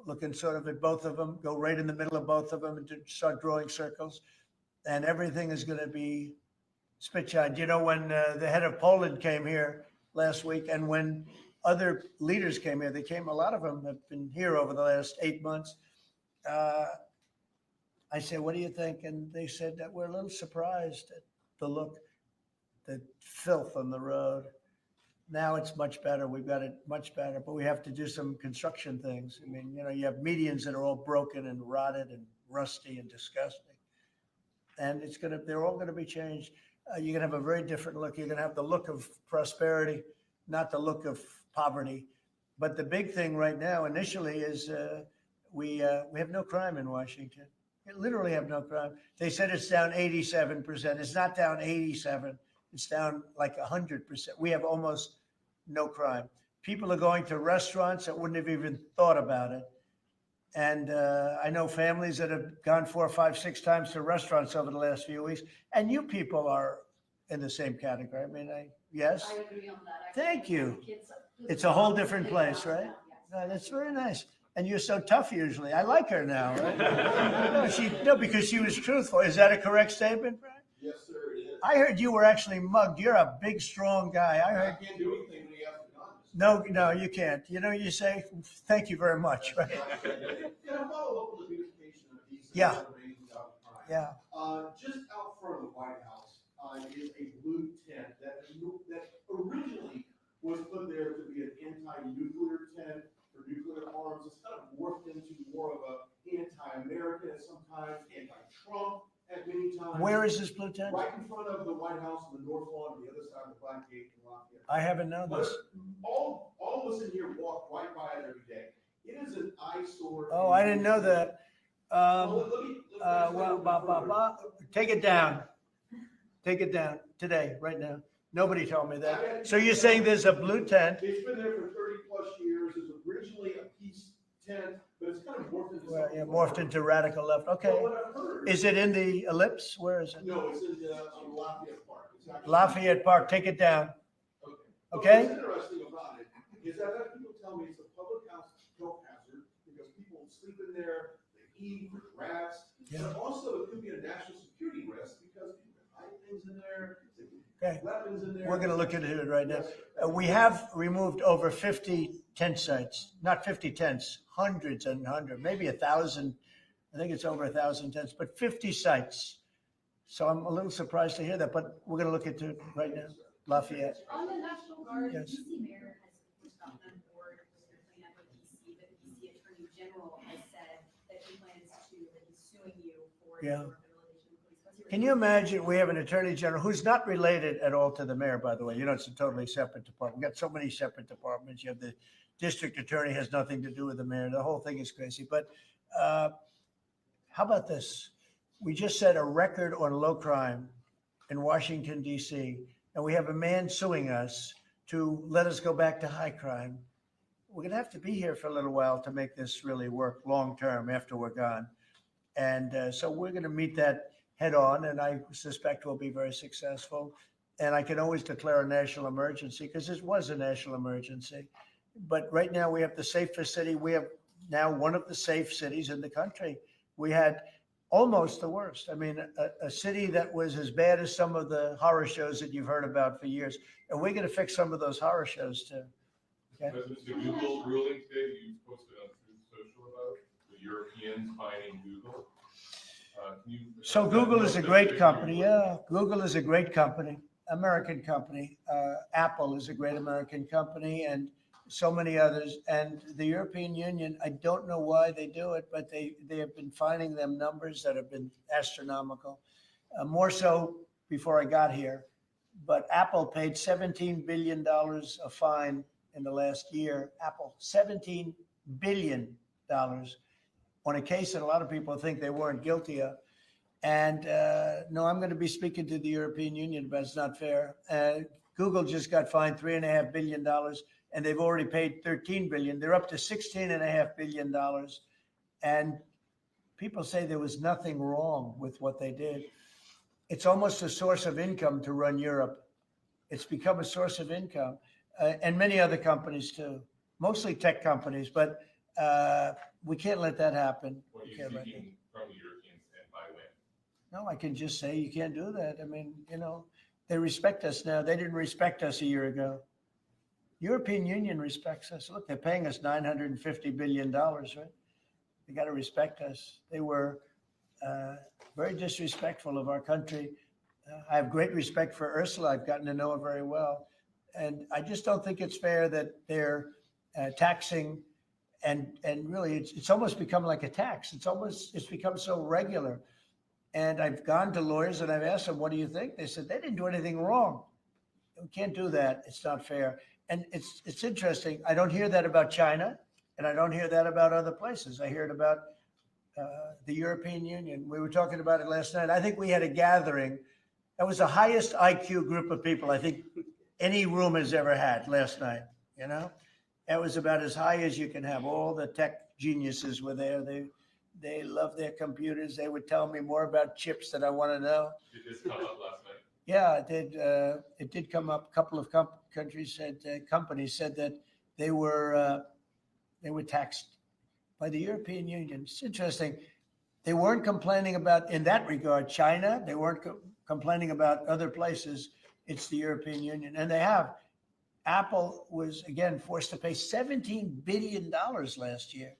looking sort of at both of them, go right in the middle of both of them and start drawing circles. And everything is going to be spit-shine. When the head of Poland came here last week, and when other leaders came here, a lot of them have been here over the last 8 months. I said, what do you think? And they said that we're a little surprised at the look, the filth on the road. Now it's much better. We've got it much better, but we have to do some construction things. I mean, you have medians that are all broken and rotted and rusty and disgusting. And they're all going to be changed. You're going to have a very different look. You're going to have the look of prosperity, not the look of poverty. But the big thing right now, initially, is we have no crime in Washington. We literally have no crime. They said it's down 87%. It's not down 87. It's down like 100%. We have almost no crime. People are going to restaurants that wouldn't have even thought about it. And I know families that have gone 4, 5, 6 times to restaurants over the last few weeks. And you people are in the same category. I mean, yes? I agree on that. Thank you. It's a whole different place, right? No, that's very nice. And you're so tough usually. I like her now, right? No, because she was truthful. Is that a correct statement, Brian? Yes, sir, it is. I heard you were actually mugged. You're a big, strong guy. I heard. I can't do anything when you have to No, you can't. You say, thank you very much, right? Can I follow up with the beautification of these? Yeah. Yeah. Just out front of the White House is a blue tent that originally was put there to be an anti-nuclear tent for nuclear arms. It's kind of morphed into more of an anti-American at sometimes, anti-Trump at many times. Where is this blue tent? Right in front of the White House on the north lawn, on the other side of the Black Gate in Lafayette. I haven't known this. All of us in here walk right by it every day. It is an eyesore. Oh, I didn't know that. Take it down. Take it down today, right now. Nobody told me that. So you're saying there's a blue tent? It's been there for 30+ years. It was originally a peace tent, but it's kind of morphed into Well, something. yeah, morphed into radical left. Okay. But what I've heard. Is it in the ellipse? Where is it? No, it's in on Lafayette Park. It's actually- Lafayette Park. Take it down. Okay. Okay? What's interesting about it is I've had people tell me it's a public health hazard because people sleep in there, they eat, there's rats. Yeah. But also it could be a national security risk because people can hide things in there, they can Okay. put weapons in there. We're going to look into it right now. Yes, sir. We have removed over 50 tent sites, not 50 tents, hundreds and hundreds, maybe 1,000. I think it's over 1,000 tents, but 50 sites. So I'm a little surprised to hear that, but we're going to look into it right now. Lafayette. On the National Guard, the Yes. DC mayor has gotten on board with your plan with DC, but the DC Attorney General has said that he plans to, that he's suing you for Yeah. your federalization of police. What's your Can you imagine, we have an attorney general who's not related at all to the mayor, by the way. You know, it's a totally separate department. We've got so many separate departments. You have the district attorney has nothing to do with the mayor. The whole thing is crazy. But how about this? We just set a record on low crime in Washington, D.C., and we have a man suing us to let us go back to high crime. We're going to have to be here for a little while to make this really work long term after we're gone. And so we're going to meet that head on, and I suspect we'll be very successful. And I can always declare a national emergency because this was a national emergency. But right now we have the safest city. We have now one of the safe cities in the country. We had almost the worst. I mean, a city that was as bad as some of the horror shows that you've heard about for years. And we're going to fix some of those horror shows too. Okay? President, the Google ruling today you posted on Truth Social about the Europeans fining Google. So Google is a great company. Yeah, Google is a great company, American company. Apple is a great American company, and so many others. And the European Union, I don't know why they do it, but they have been fining them numbers that have been astronomical. More so before I got here. But Apple paid $17 billion a fine in the last year. Apple, $17 billion on a case that a lot of people think they weren't guilty of. And no, I'm going to be speaking to the European Union, but it's not fair. Google just got fined $3.5 billion, and they've already paid $13 billion. They're up to $16.5 billion. And people say there was nothing wrong with what they did. It's almost a source of income to run Europe. It's become a source of income, and many other companies too, mostly tech companies. But we can't let that happen. What are you We can't let seeking from the Europeans and by when? No, I can just say you can't do that. I mean, you know, they respect us now. They didn't respect us a year ago. European Union respects us. Look, they're paying us $950 billion, right? They got to respect us. They were very disrespectful of our country. I have great respect for Ursula. I've gotten to know her very well. And I just don't think it's fair that they're taxing and really it's almost become like a tax. It's become so regular. And I've gone to lawyers and I've asked them, what do you think? They said, they didn't do anything wrong. We can't do that. It's not fair. And it's interesting. I don't hear that about China, and I don't hear that about other places. I hear it about the European Union. We were talking about it last night. I think we had a gathering. That was the highest IQ group of people I think any room has ever had last night, you know? That was about as high as you can have. All the tech geniuses were there. They love their computers. They would tell me more about chips that I want to know. Did this come up last night? Yeah, it did. It did come up. A couple of companies said that they were taxed by the European Union. It's interesting. They weren't complaining about, in that regard, China. They weren't complaining about other places. It's the European Union, and they have. Apple was again forced to pay $17 billion last year.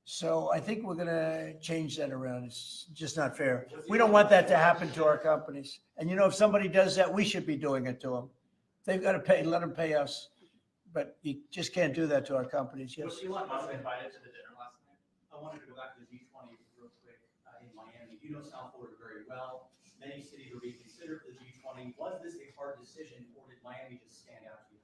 So I think we're going to change that around. It's just not fair. We don't want that to happen to our companies. And you know, if somebody does that, we should be doing it to them. They've got to pay, let them pay us. But you just can't do that to our companies. Yes. Was Elon Musk invited to the dinner last night? I wanted to go back to the G20 real quick in Miami. You know South Florida very well. Many cities are being considered for the G20. Was this a hard decision, or did Miami just stand out to you?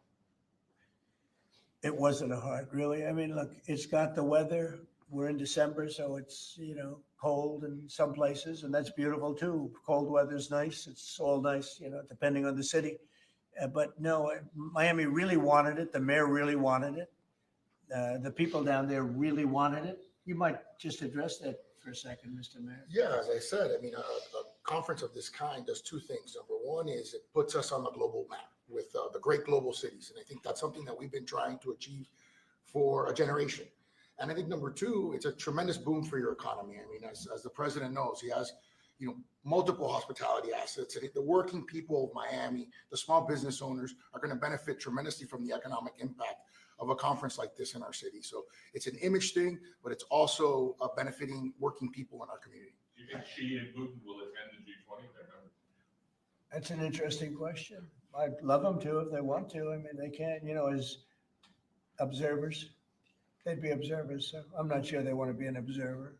It wasn't a hard, really. I mean, look, it's got the weather. We're in December, so it's, you know, cold in some places, and that's beautiful too. Cold weather's nice. It's all nice, you know, depending on the city. But no, Miami really wanted it. The mayor really wanted it. The people down there really wanted it. You might just address that for a second, Mr. Mayor. Yeah, as I said, I mean, a conference of this kind does two things. Number one is it puts us on the global map with the great global cities. And I think that's something that we've been trying to achieve for a generation. And I think number two, it's a tremendous boom for your economy. I mean, as the president knows, he has, multiple hospitality assets. The working people of Miami, the small business owners are going to benefit tremendously from the economic impact of a conference like this in our city. So it's an image thing, but it's also benefiting working people in our community. Do you think Xi and Putin will attend the G20? That's an interesting question. I'd love them to if they want to. I mean, they can't, as observers, they'd be observers. So I'm not sure they want to be an observer.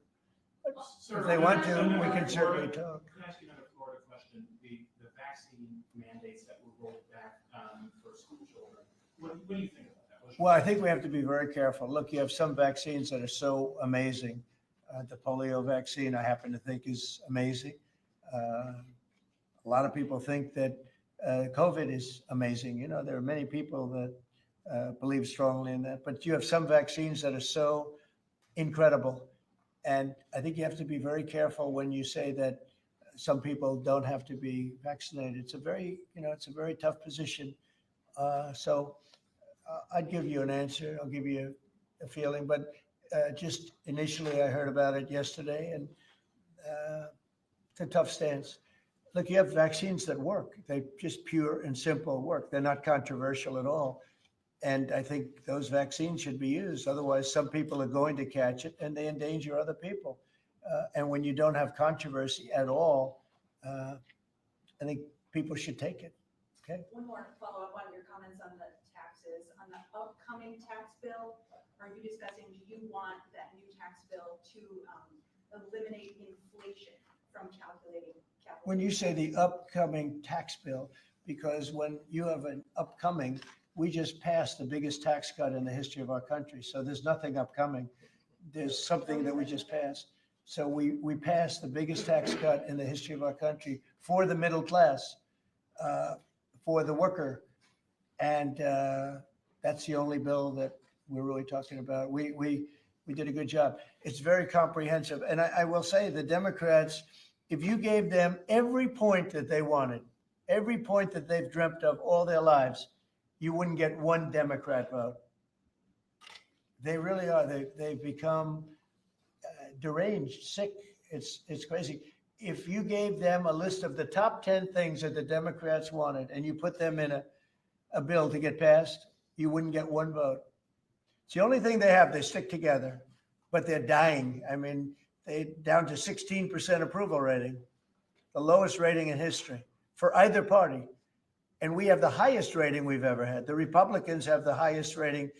But if they want to, we can certainly talk. Can I ask you another Florida question? The vaccine mandates that were rolled back for school children. What do you think about that? Well, I think we have to be very careful. Look, you have some vaccines that are so amazing. The polio vaccine, I happen to think, is amazing. A lot of people think that COVID is amazing. There are many people that believe strongly in that. But you have some vaccines that are so incredible. And I think you have to be very careful when you say that some people don't have to be vaccinated. It's a very tough position. So I'd give you an answer. I'll give you a feeling. But just initially, I heard about it yesterday, and it's a tough stance. Look, you have vaccines that work. They just pure and simple work. They're not controversial at all. And I think those vaccines should be used. Otherwise, some people are going to catch it and they endanger other people. And when you don't have controversy at all, I think people should take it. Okay. One more follow-up on your comments on the taxes. On the upcoming tax bill, are you discussing, do you want that new tax bill to eliminate inflation from calculating capital? When you say the upcoming tax bill, because when you have an upcoming, we just passed the biggest tax cut in the history of our country. So there's nothing upcoming. There's something that we just passed. So we passed the biggest tax cut in the history of our country for the middle class, for the worker. And that's the only bill that we're really talking about. We did a good job. It's very comprehensive. And I will say the Democrats, if you gave them every point that they wanted, every point that they've dreamt of all their lives, you wouldn't get one Democrat vote. They really are. They've become deranged, sick. It's crazy. If you gave them a list of the top 10 things that the Democrats wanted and you put them in a bill to get passed, you wouldn't get one vote. It's the only thing they have. They stick together, but they're dying. I mean, they're down to 16% approval rating, the lowest rating in history for either party. And we have the highest rating we've ever had. The Republicans have the highest rating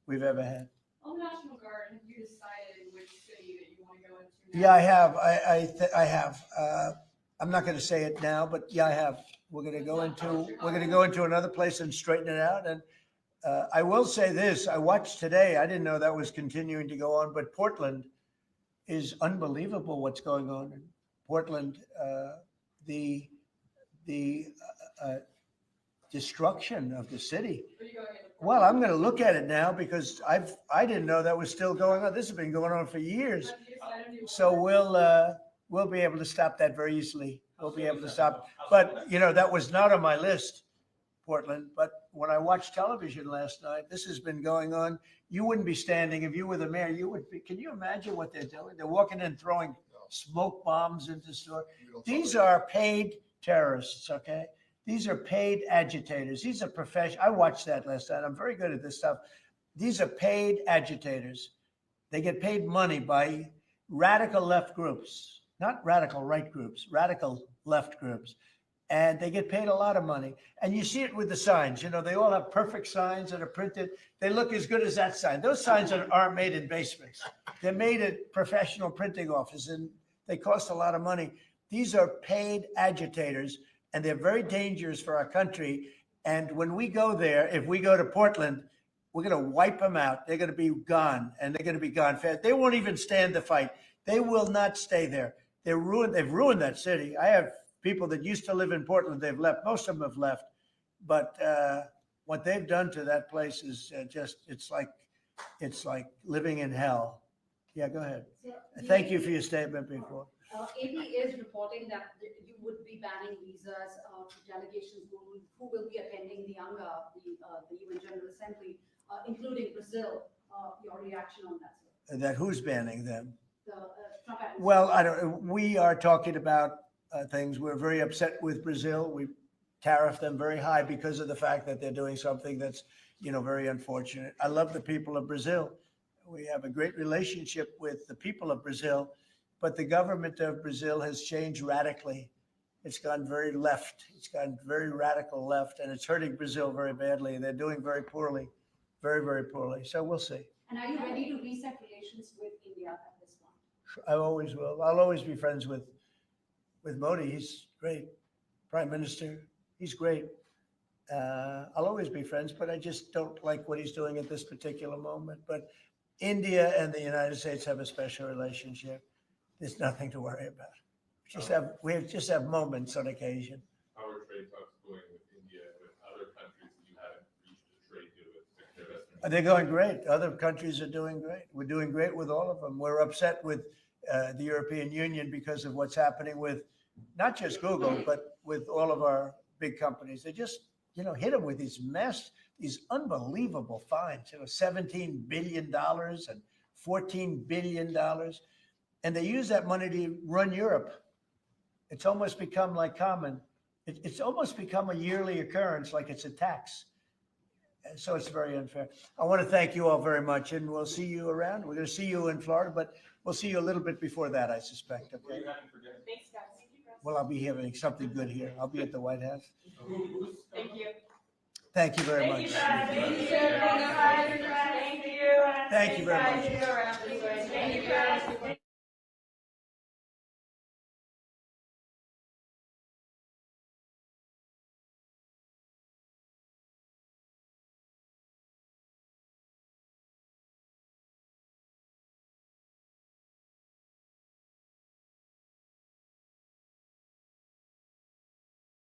we've ever had. On the National Guard, have you decided which city that you want to go into? Yeah, I have. I have. I'm not going to say it now, but yeah, I have. We're going to go into another place and straighten it out. And I will say this: I watched today. I didn't know that was continuing to go on, but Portland is unbelievable. What's going on in Portland? The destruction of the city. Well, I'm going to look at it now because I didn't know that was still going on. This has been going on for years. So we'll be able to stop that very easily. We'll be able to stop. But that was not on my list, Portland. But when I watched television last night, this has been going on. You wouldn't be standing if you were the mayor. You would be. Can you imagine what they're doing? They're walking in throwing smoke bombs into stores. These are paid terrorists. Okay. These are paid agitators. These are professional. I watched that last night. I'm very good at this stuff. These are paid agitators. They get paid money by radical left groups, not radical right groups, radical left groups. And they get paid a lot of money. And you see it with the signs. They all have perfect signs that are printed. They look as good as that sign. Those signs aren't made in basements. They're made at professional printing offices, and they cost a lot of money. These are paid agitators. And they're very dangerous for our country. And when we go there, if we go to Portland, we're going to wipe them out. They're going to be gone, and they're going to be gone fast. They won't even stand the fight. They will not stay there. They're ruined. They've ruined that city. I have people that used to live in Portland. They've left. Most of them have left. But what they've done to that place is it's like living in hell. Yeah, go ahead. Thank you for your statement before. AP is reporting that you would be banning visas to delegations who will be attending the UNGA, the UN General Assembly, including Brazil. Your reaction on that, sir? That who's banning them? The Trump administration. Well, we are talking about things. We're very upset with Brazil. We tariff them very high because of the fact that they're doing something that's, very unfortunate. I love the people of Brazil. We have a great relationship with the people of Brazil, but the government of Brazil has changed radically. It's gone very left. It's gone very radical left, and it's hurting Brazil very badly. They're doing very poorly, very, very poorly. So we'll see. And are you ready to reset relations with India at this point? I always will. I'll always be friends with Modi. He's great. Prime Minister, he's great. I'll always be friends, but I just don't like what he's doing at this particular moment. But India and the United States have a special relationship. There's nothing to worry about. We just have moments on occasion. How are trade talks going with India and with other countries that you haven't reached a trade deal with? They're going great. Other countries are doing great. We're doing great with all of them. We're upset with the European Union because of what's happening with not just Google, but with all of our big companies. They just, hit them with these unbelievable fines, $17 billion and $14 billion. And they use that money to run Europe. It's almost become like common. It's almost become a yearly occurrence, like it's a tax. And so it's very unfair. I want to thank you all very much, and we'll see you around. We're going to see you in Florida, but we'll see you a little bit before that, I suspect. Okay. Thanks, guys. Well, I'll be having something good here. I'll be at the White House. Thank you. Thank you very much. Thank you. Thank you very much. Thank you.